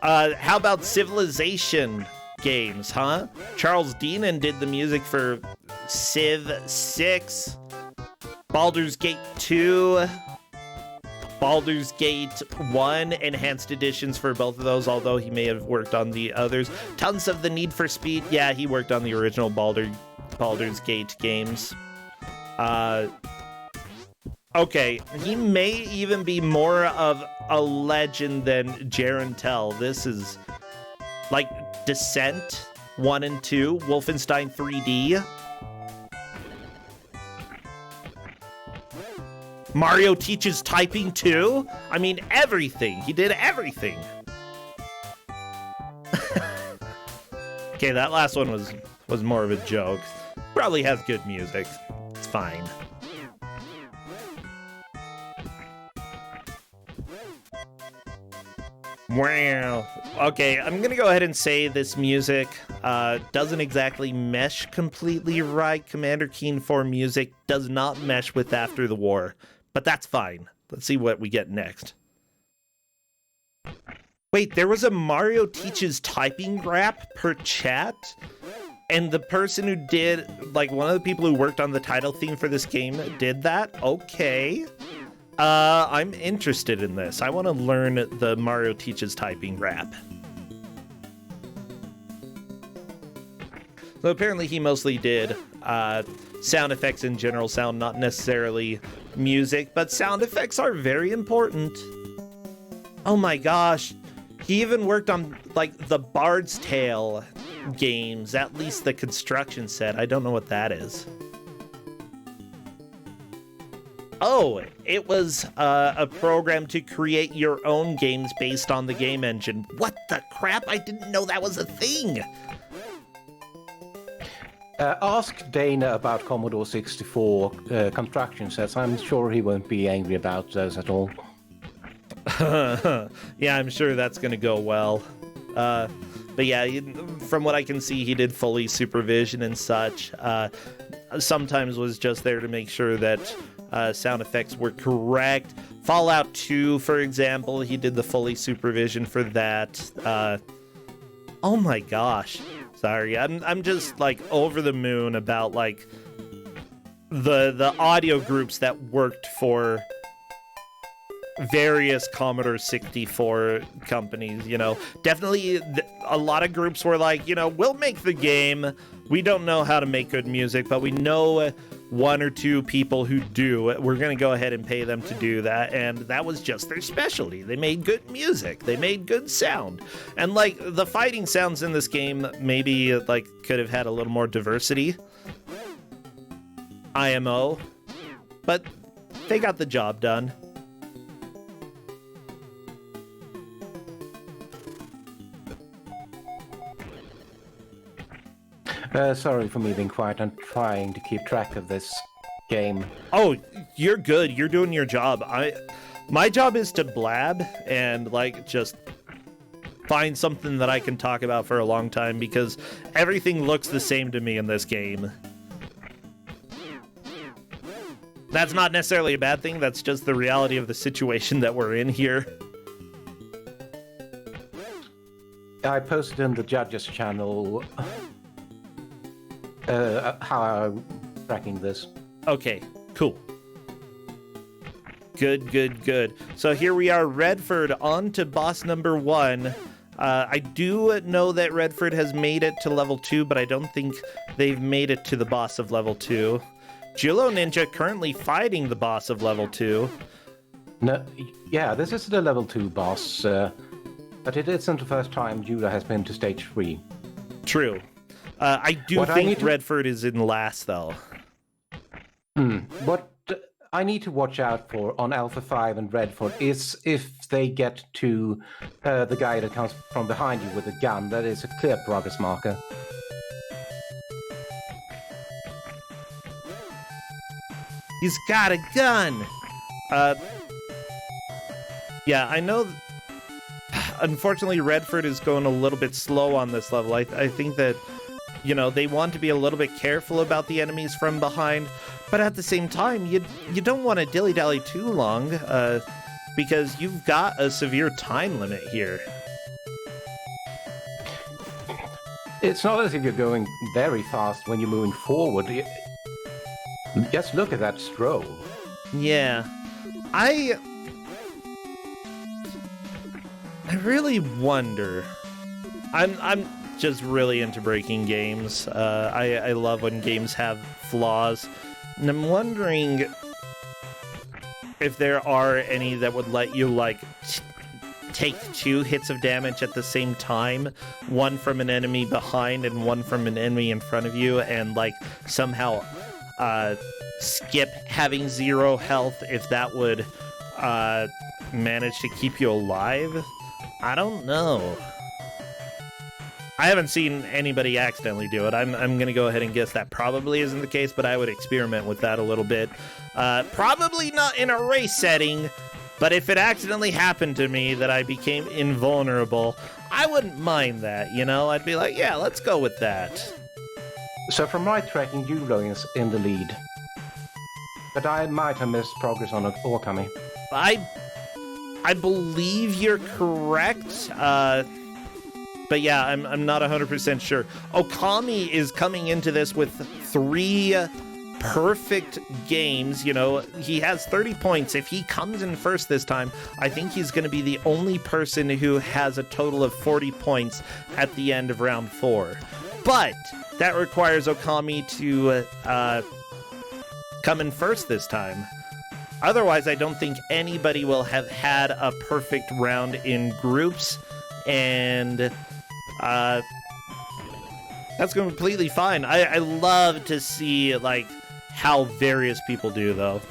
How about Civilization games, huh? Charles Deenan did the music for Civ 6, Baldur's Gate 2, Baldur's Gate 1, enhanced editions for both of those, although he may have worked on the others. Tons of the Need for Speed. Yeah, he worked on the original Baldur's Gate games. Okay, he may even be more of a legend than Jaron Tell. This is like Descent 1 and 2, Wolfenstein 3D. Mario teaches typing too? I mean, everything. He did everything. Okay, that last one was more of a joke. Probably has good music. It's fine. Wow. Okay, I'm gonna go ahead and say this music doesn't exactly mesh completely right. Commander Keen 4 music does not mesh with After the War. But that's fine. Let's see what we get next. Wait, there was a Mario Teaches Typing rap per chat? And the person who did, like, one of the people who worked on the title theme for this game did that? Okay. I'm interested in this. I want to learn the Mario Teaches Typing rap. So apparently he mostly did sound effects in general, sound, not necessarily music, but sound effects are very important. Oh my gosh. He even worked on, like, the Bard's Tale games, at least the construction set. I don't know what that is. Oh, it was a program to create your own games based on the game engine. What the crap? I didn't know that was a thing. Ask Dana about Commodore 64 construction sets. I'm sure he won't be angry about those at all. Yeah, I'm sure that's going to go well. But yeah, from what I can see, he did fully supervision and such. Sometimes was just there to make sure that sound effects were correct. Fallout 2, for example, he did the fully supervision for that. Oh my gosh. Sorry, I'm just like over the moon about like the audio groups that worked for various Commodore 64 companies, you know. Definitely a lot of groups were like, you know, we'll make the game. We don't know how to make good music, but we know one or two people who do. We're going to go ahead and pay them to do that. And that was just their specialty. They made good music. They made good sound. And like the fighting sounds in this game maybe like could have had a little more diversity. IMO. But they got the job done. Sorry for me being quiet. I'm trying to keep track of this game. Oh, you're good. You're doing your job. My job is to blab and like just find something that I can talk about for a long time because everything looks the same to me in this game. That's not necessarily a bad thing. That's just the reality of the situation that we're in here. I posted in the judges channel how I'm tracking this. Okay, cool. Good. So here we are, Redford, on to boss number 1. I do know that Redford has made it to level 2, but I don't think they've made it to the boss of level 2. Julo Ninja currently fighting the boss of level 2. No, yeah, this is the level 2 boss, but it isn't the first time Judah has been to stage 3. True. I do think Redford is in last, though. What I need to watch out for on Alpha 5 and Redford is if they get to the guy that comes from behind you with a gun. That is a clear progress marker. He's got a gun! Yeah, I know... Unfortunately, Redford is going a little bit slow on this level. I think that, you know, they want to be a little bit careful about the enemies from behind, but at the same time, you don't want to dilly-dally too long, because you've got a severe time limit here. It's not as if you're going very fast when you're moving forward. Just look at that stroll. Yeah. I really wonder. I'm just really into breaking games. I love when games have flaws. And I'm wondering if there are any that would let you, like, take 2 hits of damage at the same time. One from an enemy behind and one from an enemy in front of you. And, like, somehow skip having 0 health if that would manage to keep you alive. I don't know. I haven't seen anybody accidentally do it. I'm going to go ahead and guess that probably isn't the case, but I would experiment with that a little bit. Probably not in a race setting, but if it accidentally happened to me that I became invulnerable, I wouldn't mind that, you know? I'd be like, yeah, let's go with that. So from my tracking, Yulo is in the lead. But I might have missed progress on Okami. I believe you're correct, but yeah, I'm not 100% sure. Okami is coming into this with 3 perfect games. You know, he has 30 points. If he comes in first this time, I think he's going to be the only person who has a total of 40 points at the end of round 4. But that requires Okami to come in first this time. Otherwise, I don't think anybody will have had a perfect round in groups, and that's completely fine. I love to see, like, how various people do, though.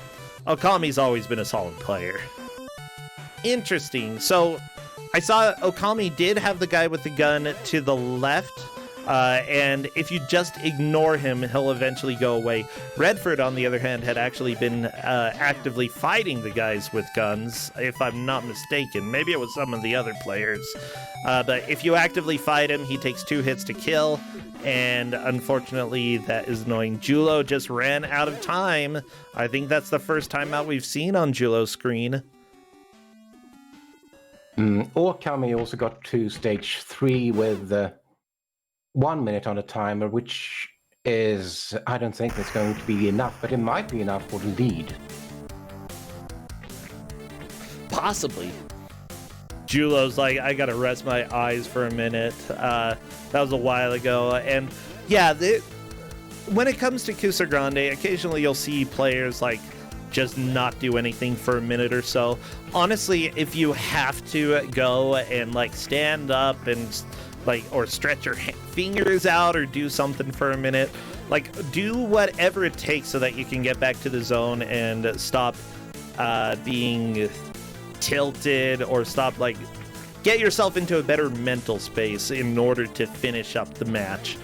Okami's always been a solid player. Interesting. So, I saw Okami did have the guy with the gun to the left. And if you just ignore him, he'll eventually go away. Redford, on the other hand, had actually been actively fighting the guys with guns, if I'm not mistaken. Maybe it was some of the other players. But if you actively fight him, he takes 2 hits to kill, and unfortunately, that is annoying. Julo just ran out of time. I think that's the first timeout we've seen on Julo's screen. Okami also got to stage 3 with 1 minute on the timer, which is, I don't think it's going to be enough, but it might be enough for the lead. Possibly. Julo's like, I gotta rest my eyes for a minute. That was a while ago. And yeah, when it comes to Kusog7ande, occasionally you'll see players like just not do anything for a minute or so. Honestly, if you have to go and like stand up and like, or stretch your fingers out or do something for a minute, like do whatever it takes so that you can get back to the zone and stop being tilted, or stop, like, get yourself into a better mental space in order to finish up the match.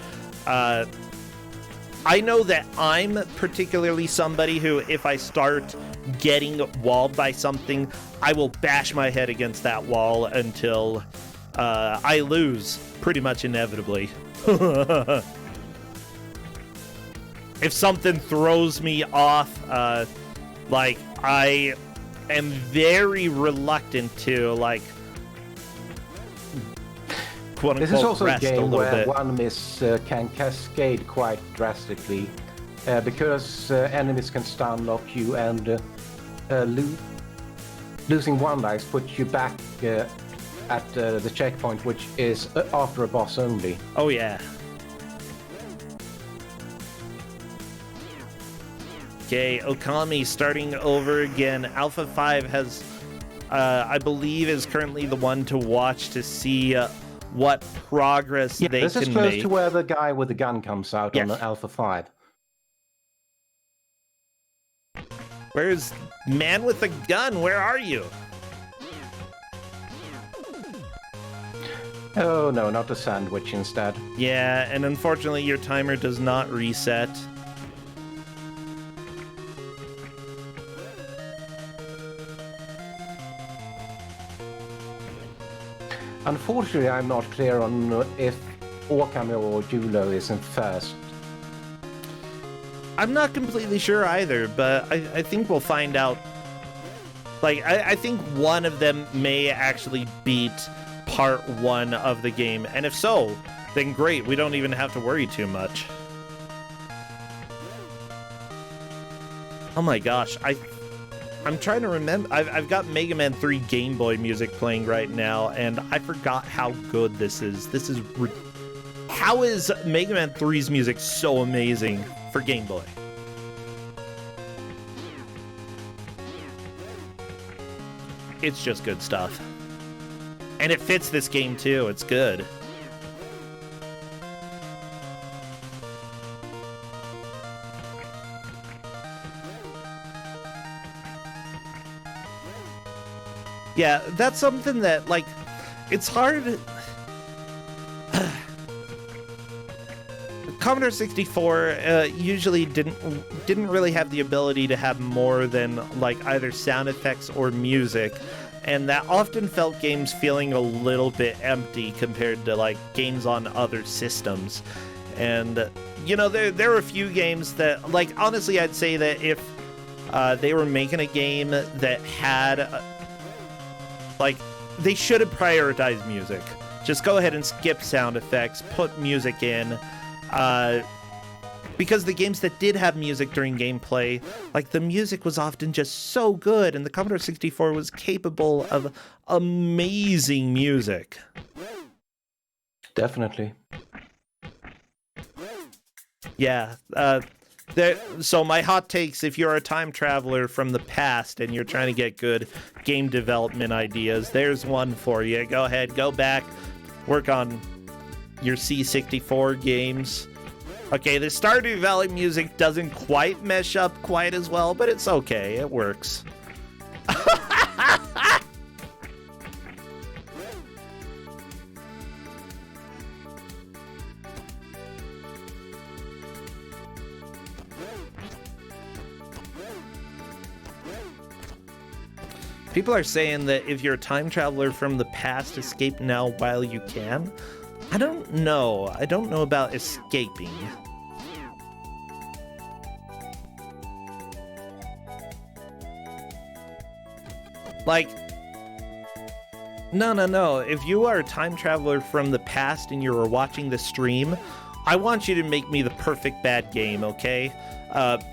I know that I'm particularly somebody who, if I start getting walled by something, I will bash my head against that wall until I lose, pretty much inevitably. If something throws me off, like, I am very reluctant to, like, quote-unquote, this is also a game where bit. one miss can cascade quite drastically, because enemies can stun lock you, and losing one life puts you back at the checkpoint, which is after a boss only. Oh yeah. Okay, Okami starting over again. Alpha 5 has, I believe, is currently the one to watch to see what progress they can make. This is close to where the guy with the gun comes out on the Alpha 5. Where's man with the gun? Where are you? Oh no, not the sandwich instead. Yeah, and unfortunately your timer does not reset. Unfortunately, I'm not clear on if Okami or Julo is in first. I'm not completely sure either, but I think we'll find out. Like, I think one of them may actually beat part 1 of the game, and if so, then great, we don't even have to worry too much. Oh my gosh, I'm trying to remember. I've got Mega Man 3 Game Boy music playing right now, and I forgot how good this is. How is Mega Man 3's music so amazing for Game Boy? It's just good stuff. And it fits this game too. It's good. Yeah, that's something that, like, it's hard. Commodore 64 usually didn't really have the ability to have more than, like, either sound effects or music, and that often felt games feeling a little bit empty compared to, like, games on other systems. And, you know, there were a few games that, like, honestly, I'd say that if they were making a game that had like, they should have prioritized music. Just go ahead and skip sound effects, put music in. Because the games that did have music during gameplay, like, the music was often just so good, and the Commodore 64 was capable of amazing music. Definitely. Yeah, so my hot takes, if you're a time traveler from the past and you're trying to get good game development ideas, there's one for you. Go ahead, go back, work on your C64 games. Okay, the Stardew Valley music doesn't quite mesh up quite as well, but it's okay, it works. People are saying that if you're a time traveler from the past, escape now while you can. I don't know. I don't know about escaping. Like, no. If you are a time traveler from the past and you're watching the stream, I want you to make me the perfect bad game, okay?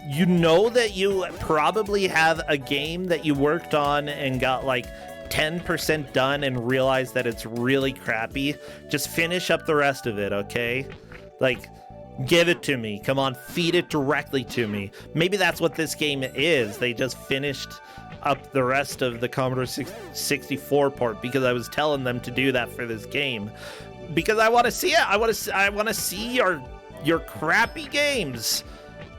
You know that you probably have a game that you worked on and got like 10% done and realized that it's really crappy. Just finish up the rest of it, okay? Like, give it to me. Come on, feed it directly to me. Maybe that's what this game is. They just finished up the rest of the Commodore 64 port because I was telling them to do that for this game. Because I want to see it. I want to see your crappy games.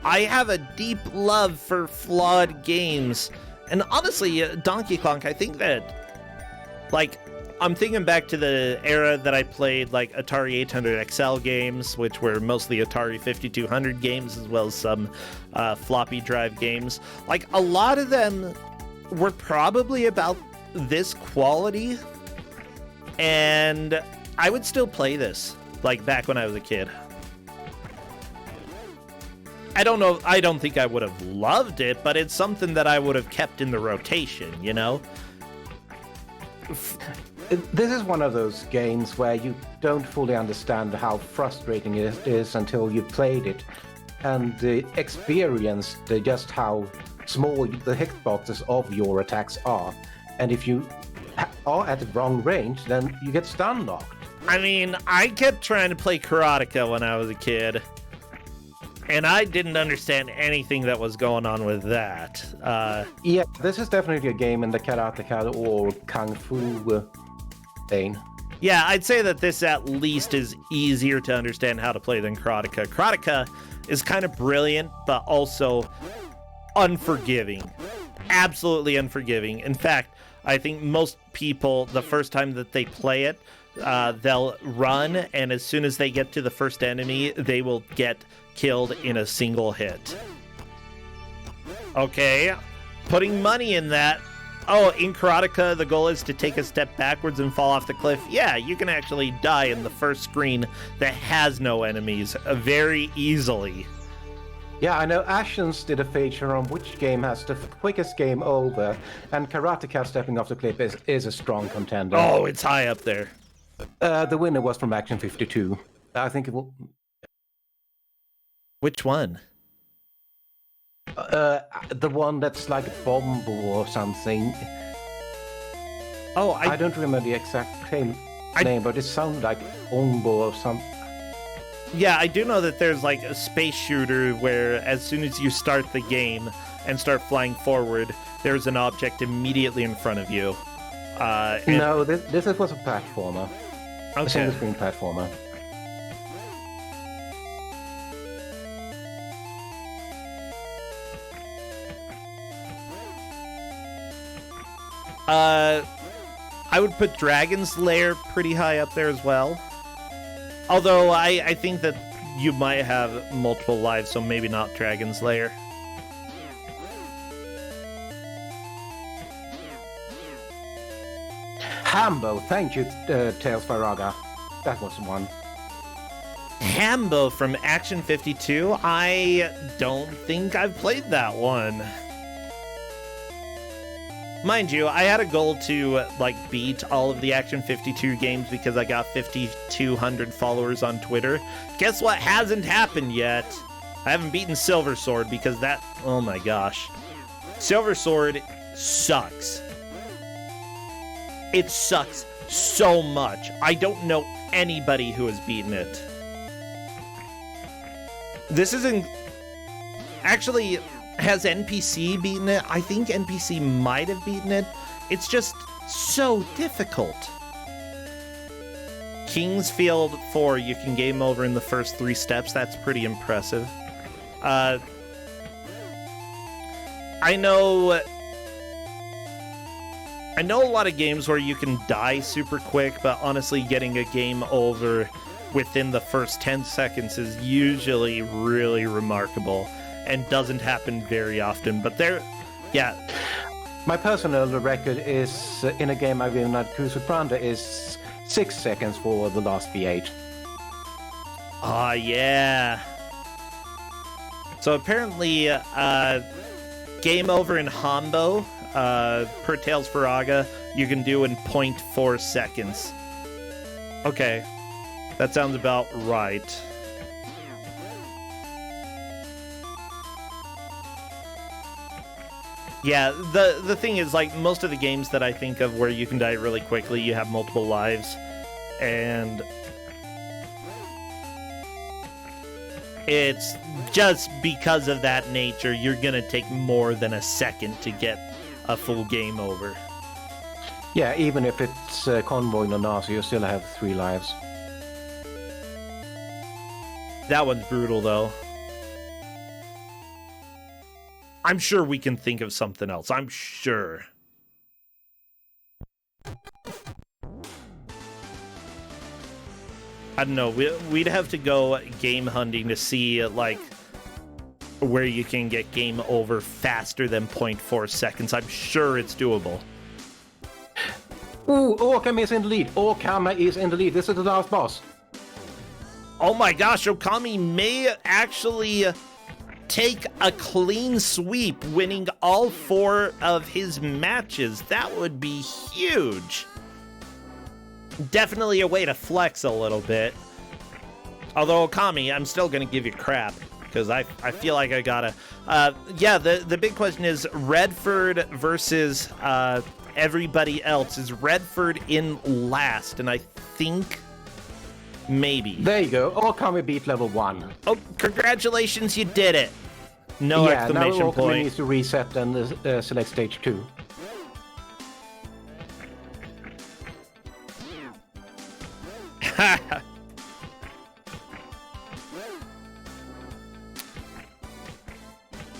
I have a deep love for flawed games. And honestly, Donkey Kong, I think that, like, I'm thinking back to the era that I played, like, Atari 800 XL games, which were mostly Atari 5200 games, as well as some floppy drive games. Like, a lot of them were probably about this quality, and I would still play this, like, back when I was a kid. I don't know, I don't think I would have loved it, but it's something that I would have kept in the rotation, you know? This is one of those games where you don't fully understand how frustrating it is until you've played it and experienced just how small the hitboxes of your attacks are. And if you are at the wrong range, then you get stun locked. I mean, I kept trying to play Karateka when I was a kid, and I didn't understand anything that was going on with that. Yeah, this is definitely a game in the Karateka or Kung Fu vein. Yeah, I'd say that this at least is easier to understand how to play than Karateka. Karateka is kind of brilliant, but also unforgiving. Absolutely unforgiving. In fact, I think most people, the first time that they play it, they'll run, and as soon as they get to the first enemy, they will get killed in a single hit. Okay, putting money in that. Oh, in Karateka, the goal is to take a step backwards and fall off the cliff. Yeah, you can actually die in the first screen that has no enemies very easily. Yeah, I know Ashens did a feature on which game has the quickest game over, and Karateka stepping off the cliff is a strong contender. Oh, it's high up there. The winner was from Action 52. I think it will... Which one? The one that's like a bomb or something. Oh, I don't remember the exact name, but it sounded like Ombo or something. Yeah, I do know that there's like a space shooter where as soon as you start the game and start flying forward, there's an object immediately in front of you. No, this was a platformer. Okay. A single-screen platformer. I would put Dragon's Lair pretty high up there as well. Although I think that you might have multiple lives, so maybe not Dragon's Lair. Hambo, thank you, Tales Faraga. That was one. Hambo from Action 52? I don't think I've played that one. Mind you, I had a goal to like beat all of the Action 52 games because I got 5,200 followers on Twitter. Guess what hasn't happened yet? I haven't beaten Silver Sword because that... Oh my gosh. Silver Sword sucks. It sucks so much. I don't know anybody who has beaten it. This isn't... Actually... Has NPC beaten it? I think NPC might have beaten it. It's just so difficult. Kingsfield 4, you can game over in the first 3 steps. That's pretty impressive. I know a lot of games where you can die super quick, but honestly, getting a game over within the first 10 seconds is usually really remarkable. And doesn't happen very often, but there, yeah. My personal record is, in a game I've given at Kusog7ande, is 6 seconds for the last V8. Ah, yeah. So apparently, game over in Hambo, per Tales for Aga, you can do in 0.4 seconds. Okay, that sounds about right. Yeah, the thing is, like, most of the games that I think of where you can die really quickly, you have multiple lives, and it's just because of that nature, you're gonna take more than a second to get a full game over. Yeah, even if it's Convoy or Nazi, you still have 3 lives. That one's brutal, though. I'm sure we can think of something else. I'm sure. I don't know. We'd have to go game hunting to see, like, where you can get game over faster than 0.4 seconds. I'm sure it's doable. Ooh, Okami is in the lead. Okami is in the lead. This is the last boss. Oh my gosh, Okami may actually take a clean sweep, winning all 4 of his matches. That would be huge. Definitely a way to flex a little bit. Although, Okami, I'm still going to give you crap, because I feel like I gotta. Yeah, the big question is Redford versus everybody else. Is Redford in last? And I think maybe. There you go. Okami beat level 1. Oh, congratulations, you did it. No exclamation now Okami point. needs to reset and select stage 2.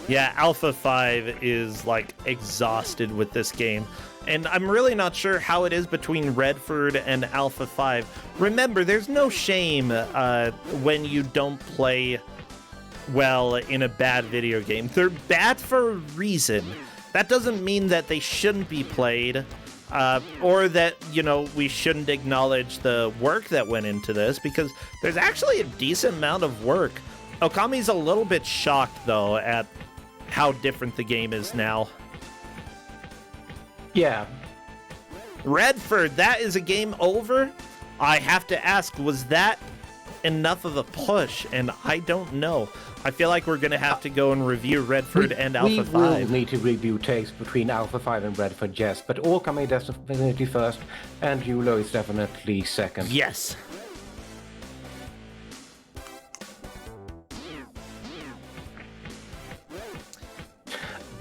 Yeah, Alpha 5 is, like, exhausted with this game. And I'm really not sure how it is between Redford and Alpha 5. Remember, there's no shame when you don't play well in a bad video game. They're bad for a reason. That doesn't mean that they shouldn't be played, or that, you know, we shouldn't acknowledge the work that went into this, because there's actually a decent amount of work. Okami's a little bit shocked, though, at how different the game is now. Yeah. Redford, that is a game over? I have to ask, was that enough of a push? And I don't know. I feel like we're going to have to go and review Redford and Alpha 5. We will need to review takes between Alpha 5 and Redford, yes, but Okami definitely first, and Yulo is definitely second. Yes.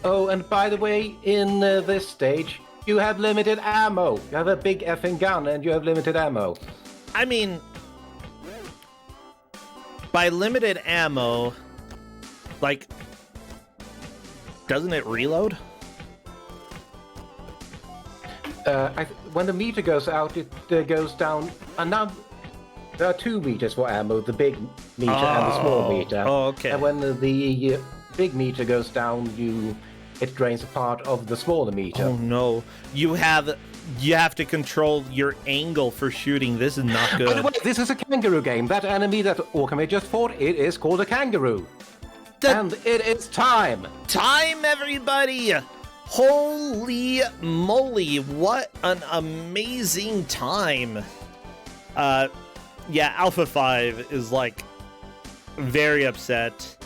Oh, and by the way, in this stage, you have limited ammo. You have a big effing gun, and you have limited ammo. I mean, by limited ammo, like, doesn't it reload? When the meter goes out, it goes down another. There are 2 meters for ammo, the big meter and the small meter. Oh, okay. And when the big meter goes down, it drains a part of the smaller meter. Oh no. You have to control your angle for shooting. This is not good. By the way, this is a kangaroo game. That enemy that Okami just fought, it is called a kangaroo. And it is time! Time, everybody! Holy moly, what an amazing time. Yeah, Alpha 5 is, like, very upset.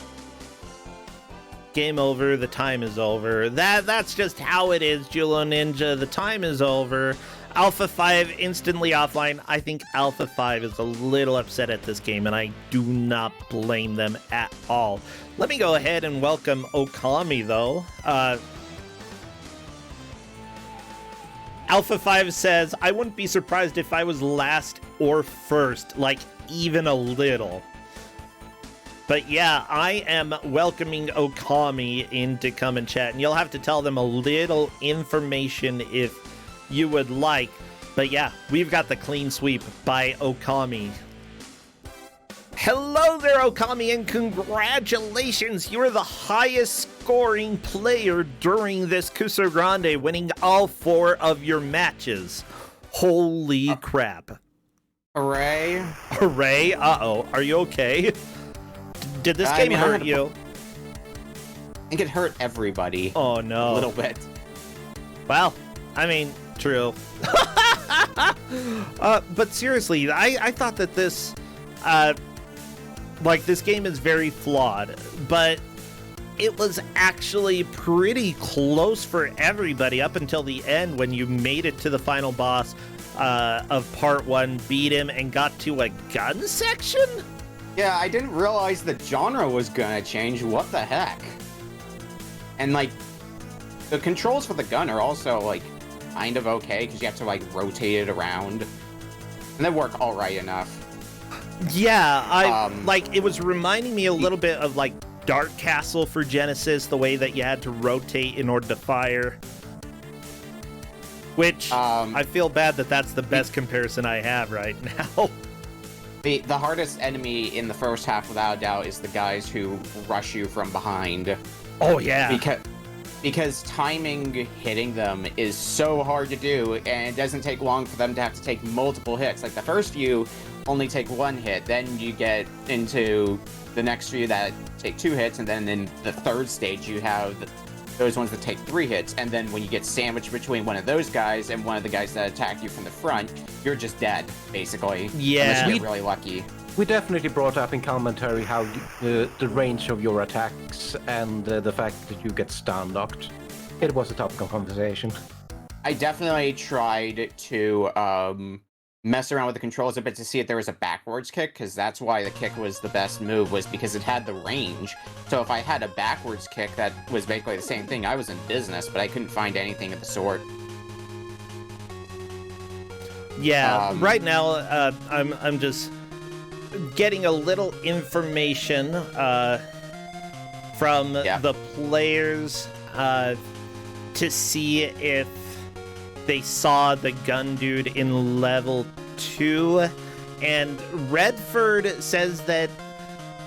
Game over, the time is over. That's just how it is, Julo Ninja. The time is over. Alpha 5 instantly offline. I think Alpha 5 is a little upset at this game, and I do not blame them at all. Let me go ahead and welcome Okami, though. Alpha 5 says, I wouldn't be surprised if I was last or first, like, even a little. But yeah, I am welcoming Okami in to come and chat, and you'll have to tell them a little information if you would like. But yeah, we've got the clean sweep by Okami. Hello there, Okami, and congratulations! You're the highest scoring player during this Kusog7ande, winning all 4 of your matches. Holy crap. Hooray. Hooray? Uh-oh. Are you okay? Did this game hurt you? I think it hurt everybody. Oh, no. A little bit. Well, I mean, true. But seriously, I thought that this... this game is very flawed, but it was actually pretty close for everybody up until the end when you made it to the final boss of part 1, beat him, and got to a gun section? Yeah, I didn't realize the genre was gonna change. What the heck? And, the controls for the gun are also, kind of okay, because you have to, rotate it around. And they work alright enough. Yeah, it was reminding me a little bit of, Dark Castle for Genesis, the way that you had to rotate in order to fire. Which, I feel bad that that's the best comparison I have right now. The hardest enemy in the first half, without a doubt, is the guys who rush you from behind. Oh, yeah. Because timing hitting them is so hard to do, and it doesn't take long for them to have to take multiple hits. The first few only take 1 hit, then you get into the next few that take 2 hits, and then in the third stage you have those ones that take 3 hits, and then when you get sandwiched between one of those guys and one of the guys that attack you from the front, you're just dead, basically. Yeah. Unless you get really lucky. We definitely brought up in commentary how the range of your attacks and the fact that you get stun locked. It was a topic of conversation. I definitely tried to mess around with the controls a bit to see if there was a backwards kick, because that's why the kick was the best move, was because it had the range. So if I had a backwards kick that was basically the same thing, I was in business, but I couldn't find anything of the sort. Yeah, right now I'm just getting a little information from the players to see if they saw the gun dude in level 2, and Redford says that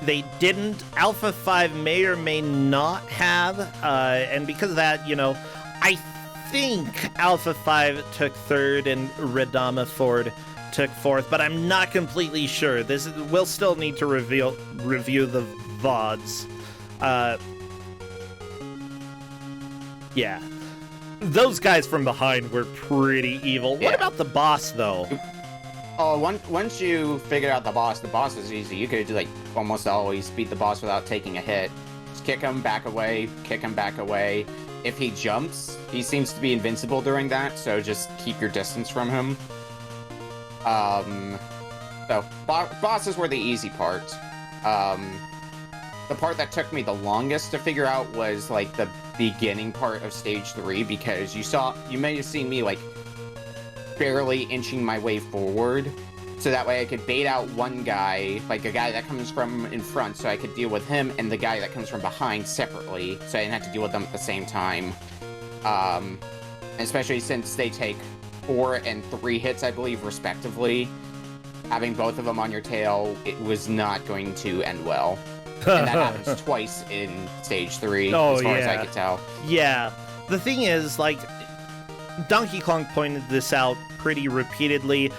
they didn't. Alpha 5 may or may not have, and because of that, I think Alpha 5 took 3rd and Radama Ford took 4th, but I'm not completely sure. We'll still need to review the VODs. Yeah. Those guys from behind were pretty evil. Yeah. What about the boss, though? Oh, once you figure out the boss is easy. You could, almost always beat the boss without taking a hit. Just kick him back away, kick him back away. If he jumps, he seems to be invincible during that, so just keep your distance from him. So, bosses were the easy part. The part that took me the longest to figure out was, the beginning part of Stage 3, because you may have seen me, barely inching my way forward, so that way I could bait out one guy, a guy that comes from in front, so I could deal with him, and the guy that comes from behind separately, so I didn't have to deal with them at the same time. Especially since they take 4 and 3 hits, I believe, respectively. Having both of them on your tail, it was not going to end well. And that happens twice in Stage 3, as far as I could tell. Yeah. The thing is, Donkey Kong pointed this out pretty repeatedly.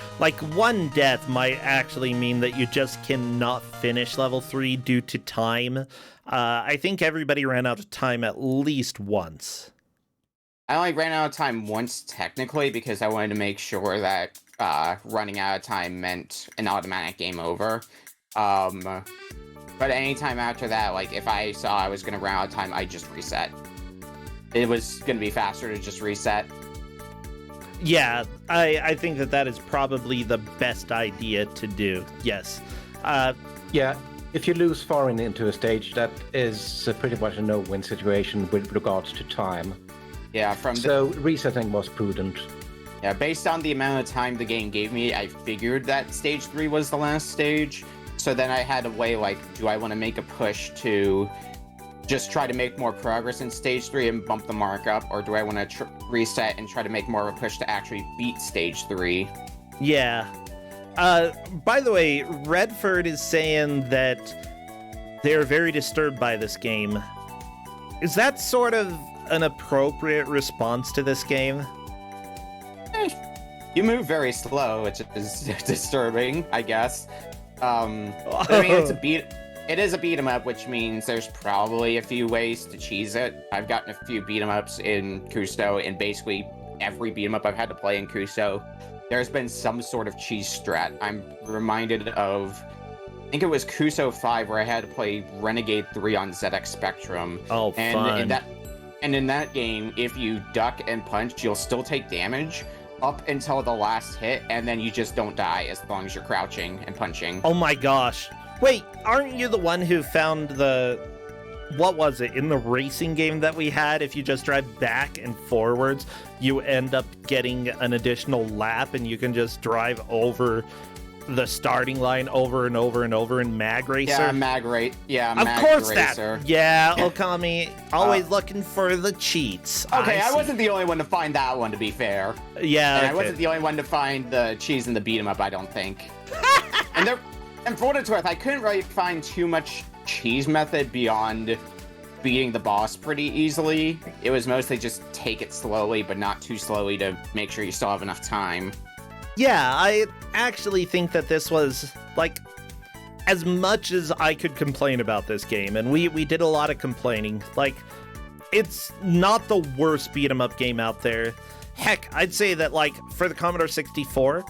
One death might actually mean that you just cannot finish level 3 due to time. I think everybody ran out of time at least once. I only ran out of time once, technically, because I wanted to make sure that running out of time meant an automatic game over. But anytime after that, if I saw I was going to run out of time, I'd just reset. It was going to be faster to just reset. Yeah, I think that is probably the best idea to do, yes. Yeah, if you lose far into a stage, that is pretty much a no-win situation with regards to time. Yeah, so resetting was prudent. Yeah, based on the amount of time the game gave me, I figured that Stage 3 was the last stage. So then I had to weigh, do I want to make a push to just try to make more progress in Stage 3 and bump the mark up, or do I want to reset and try to make more of a push to actually beat Stage 3? Yeah. By the way, Redford is saying that they're very disturbed by this game. Is that sort of an appropriate response to this game? You move very slow, which is disturbing, I guess. I mean, it is a beat 'em up, which means there's probably a few ways to cheese it. I've gotten a few beat 'em ups in Kuso, and basically every beat 'em up I've had to play in Kuso, there's been some sort of cheese strat. I'm reminded of, I think it was Kuso 5, where I had to play Renegade 3 on ZX Spectrum. Oh, fun. And in that game, if you duck and punch, you'll still take damage up until the last hit, and then you just don't die as long as you're crouching and punching. Oh my gosh. Wait, aren't you the one who found what was it, in the racing game that we had, if you just drive back and forwards, you end up getting an additional lap and you can just drive over the starting line over and over and over in Mag Racer? Yeah, Mag Racer. Of course that. Yeah, Okami, always looking for the cheats. Okay, I wasn't the only one to find that one, to be fair. Yeah, and okay. I wasn't the only one to find the cheese in the beat 'em up, I don't think. And for what it's worth, I couldn't really find too much cheese method beyond beating the boss pretty easily. It was mostly just take it slowly, but not too slowly to make sure you still have enough time. Yeah, I actually think that this was, like, as much as I could complain about this game, and we did a lot of complaining, like, it's not the worst beat 'em up game out there. Heck, I'd say that, like, for the Commodore 64,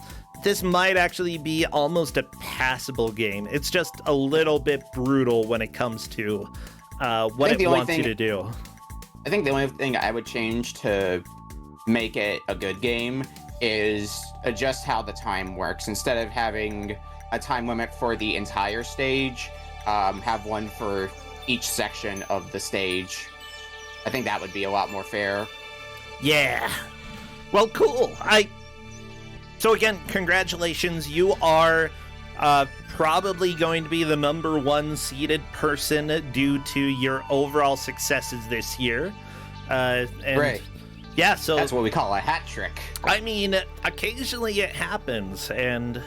this might actually be almost a passable game. It's just a little bit brutal when it comes to what it wants you to do. I think the only thing I would change to make it a good game is adjust how the time works. Instead of having a time limit for the entire stage, have one for each section of the stage. I think that would be a lot more fair. Yeah. Well, cool. So again, congratulations. You are probably going to be the #1 seeded person due to your overall successes this year. Right. Yeah, so that's what we call a hat trick. I mean, occasionally it happens, and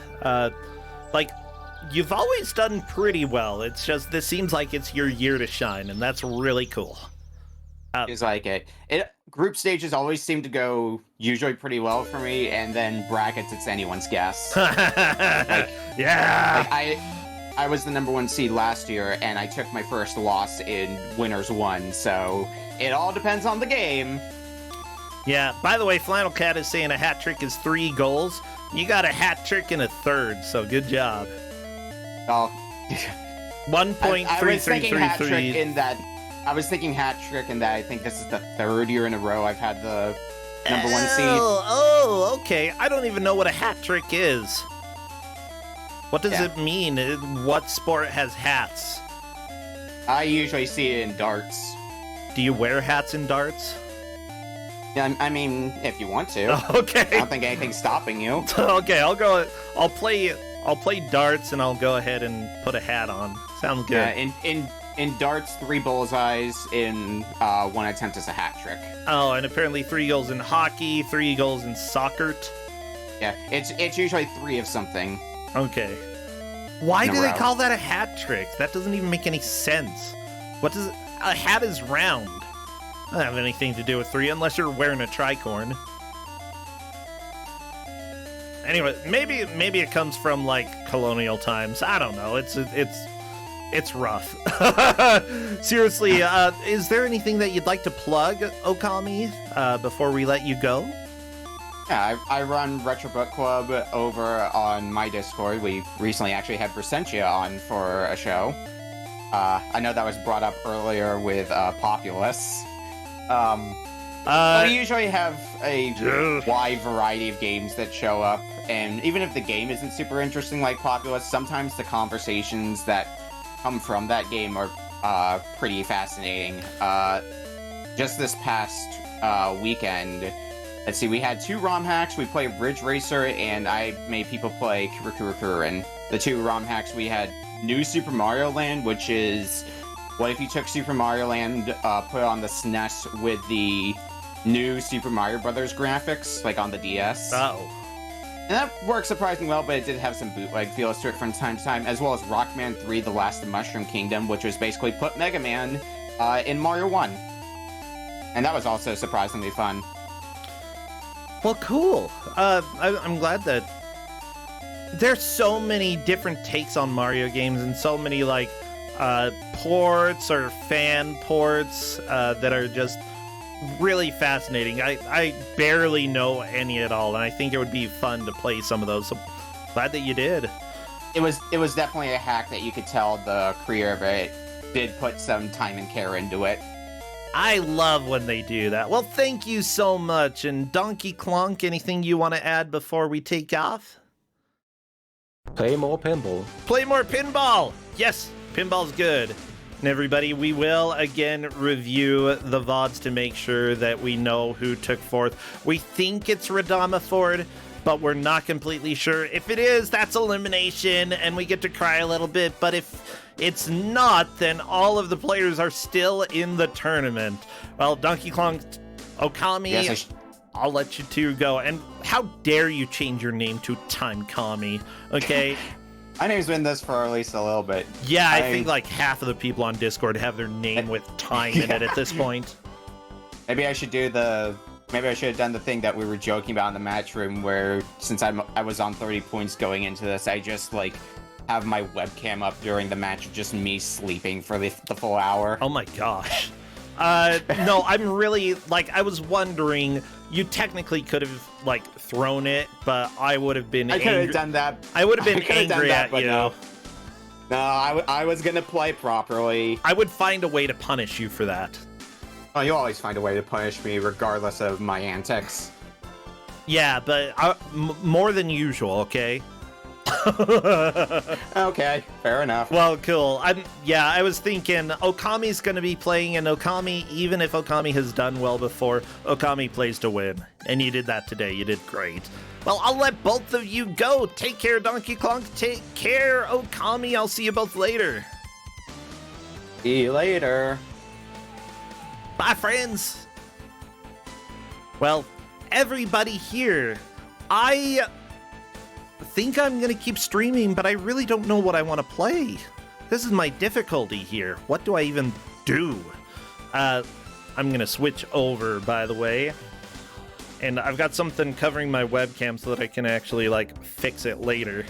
like, you've always done pretty well. It's just, this seems like it's your year to shine, and that's really cool. It's like group stages always seem to go usually pretty well for me, and then brackets, it's anyone's guess. Yeah. I was the #1 seed last year, and I took my first loss in Winners 1, so it all depends on the game. Yeah, by the way, Flannel Cat is saying a hat trick is 3 goals. You got a hat trick in a third, so good job. Oh. 1.3333. I was thinking hat trick in that. I was thinking hat trick in that I think this is the 3rd year in a row I've had the #1 seed. Oh, okay. I don't even know what a hat trick is. What does it mean? What sport has hats? I usually see it in darts. Do you wear hats in darts? Yeah, I mean, if you want to. Okay. I don't think anything's stopping you. Okay, I'll play darts, and I'll go ahead and put a hat on. Sounds good. Yeah, in darts, 3 bullseyes in 1 attempt is a hat trick. Oh, and apparently 3 goals in hockey, 3 goals in soccer. Yeah, it's usually 3 of something. Okay. Why do they call that a hat trick? That doesn't even make any sense. A hat is round. Doesn't have anything to do with 3 unless you're wearing a tricorn. Anyway, maybe it comes from, like, colonial times. I don't know. It's rough. Seriously, is there anything that you'd like to plug, Okami, before we let you go? Yeah, I run Retro Book Club over on my Discord. We recently actually had Versentia on for a show. I know that was brought up earlier with Populous. We usually have a wide variety of games that show up, and even if the game isn't super interesting like Populous, sometimes the conversations that come from that game are pretty fascinating. Just this past weekend, let's see, we had 2 ROM hacks. We played Ridge Racer, and I made people play Kurikurukurin. The 2 ROM hacks, we had New Super Mario Land, which is what if you took Super Mario Land, put it on the SNES with the new Super Mario Brothers graphics, like on the DS. Oh. And that worked surprisingly well, but it did have some bootleg feels to it from time to time, as well as Rockman 3: The Last of Mushroom Kingdom, which was basically put Mega Man in Mario 1. And that was also surprisingly fun. Well, cool. I'm glad that there's so many different takes on Mario games and so many like ports or fan ports that are just really fascinating. I barely know any at all, and I think it would be fun to play some of those. So glad that you did. It was definitely a hack that you could tell the creator of it did put some time and care into it. I love when they do that. Well, thank you so much. And Donkey Clonk, anything you want to add before we take off? Play more pinball. Play more pinball! Yes, pinball's good. And everybody, we will again review the VODs to make sure that we know who took fourth. We think it's Radama Ford, but we're not completely sure. If it is, that's elimination, and we get to cry a little bit. But if it's not, then all of the players are still in the tournament. Well, Donkey Kong, Okami, Yes, I'll let you two go. And how dare you change your name to Time Kami, okay? My name's been this for at least a little bit. Yeah, I think like half of the people on Discord have their name with time in it at this point. Maybe I should have done the thing that we were joking about in the match room, where since I was on 30 points going into this, I just like have my webcam up during the match, just me sleeping for the full hour. Oh my gosh. No, I'm really like, I was wondering, you technically could have like thrown it, but I would have been I could have done that. I would have been angry at you. No, I was gonna play properly. I would find a way to punish you for that. Oh, you always find a way to punish me, regardless of my antics. Yeah, but more than usual, okay? Okay, fair enough. Well, cool. I was thinking Okami's going to be playing, and Okami, even if Okami has done well before, Okami plays to win. And you did that today. You did great. Well, I'll let both of you go. Take care, Donkey Kong. Take care, Okami. I'll see you both later. See you later. Bye, friends. Well, everybody here, I think I'm gonna keep streaming, but I really don't know what I want to play. This is my difficulty here. What do I even do? I'm gonna switch over, by the way, and I've got something covering my webcam so that I can actually like fix it later,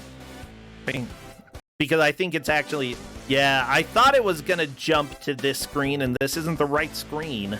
because I think it's actually, yeah, I thought it was gonna jump to this screen, and this isn't the right screen.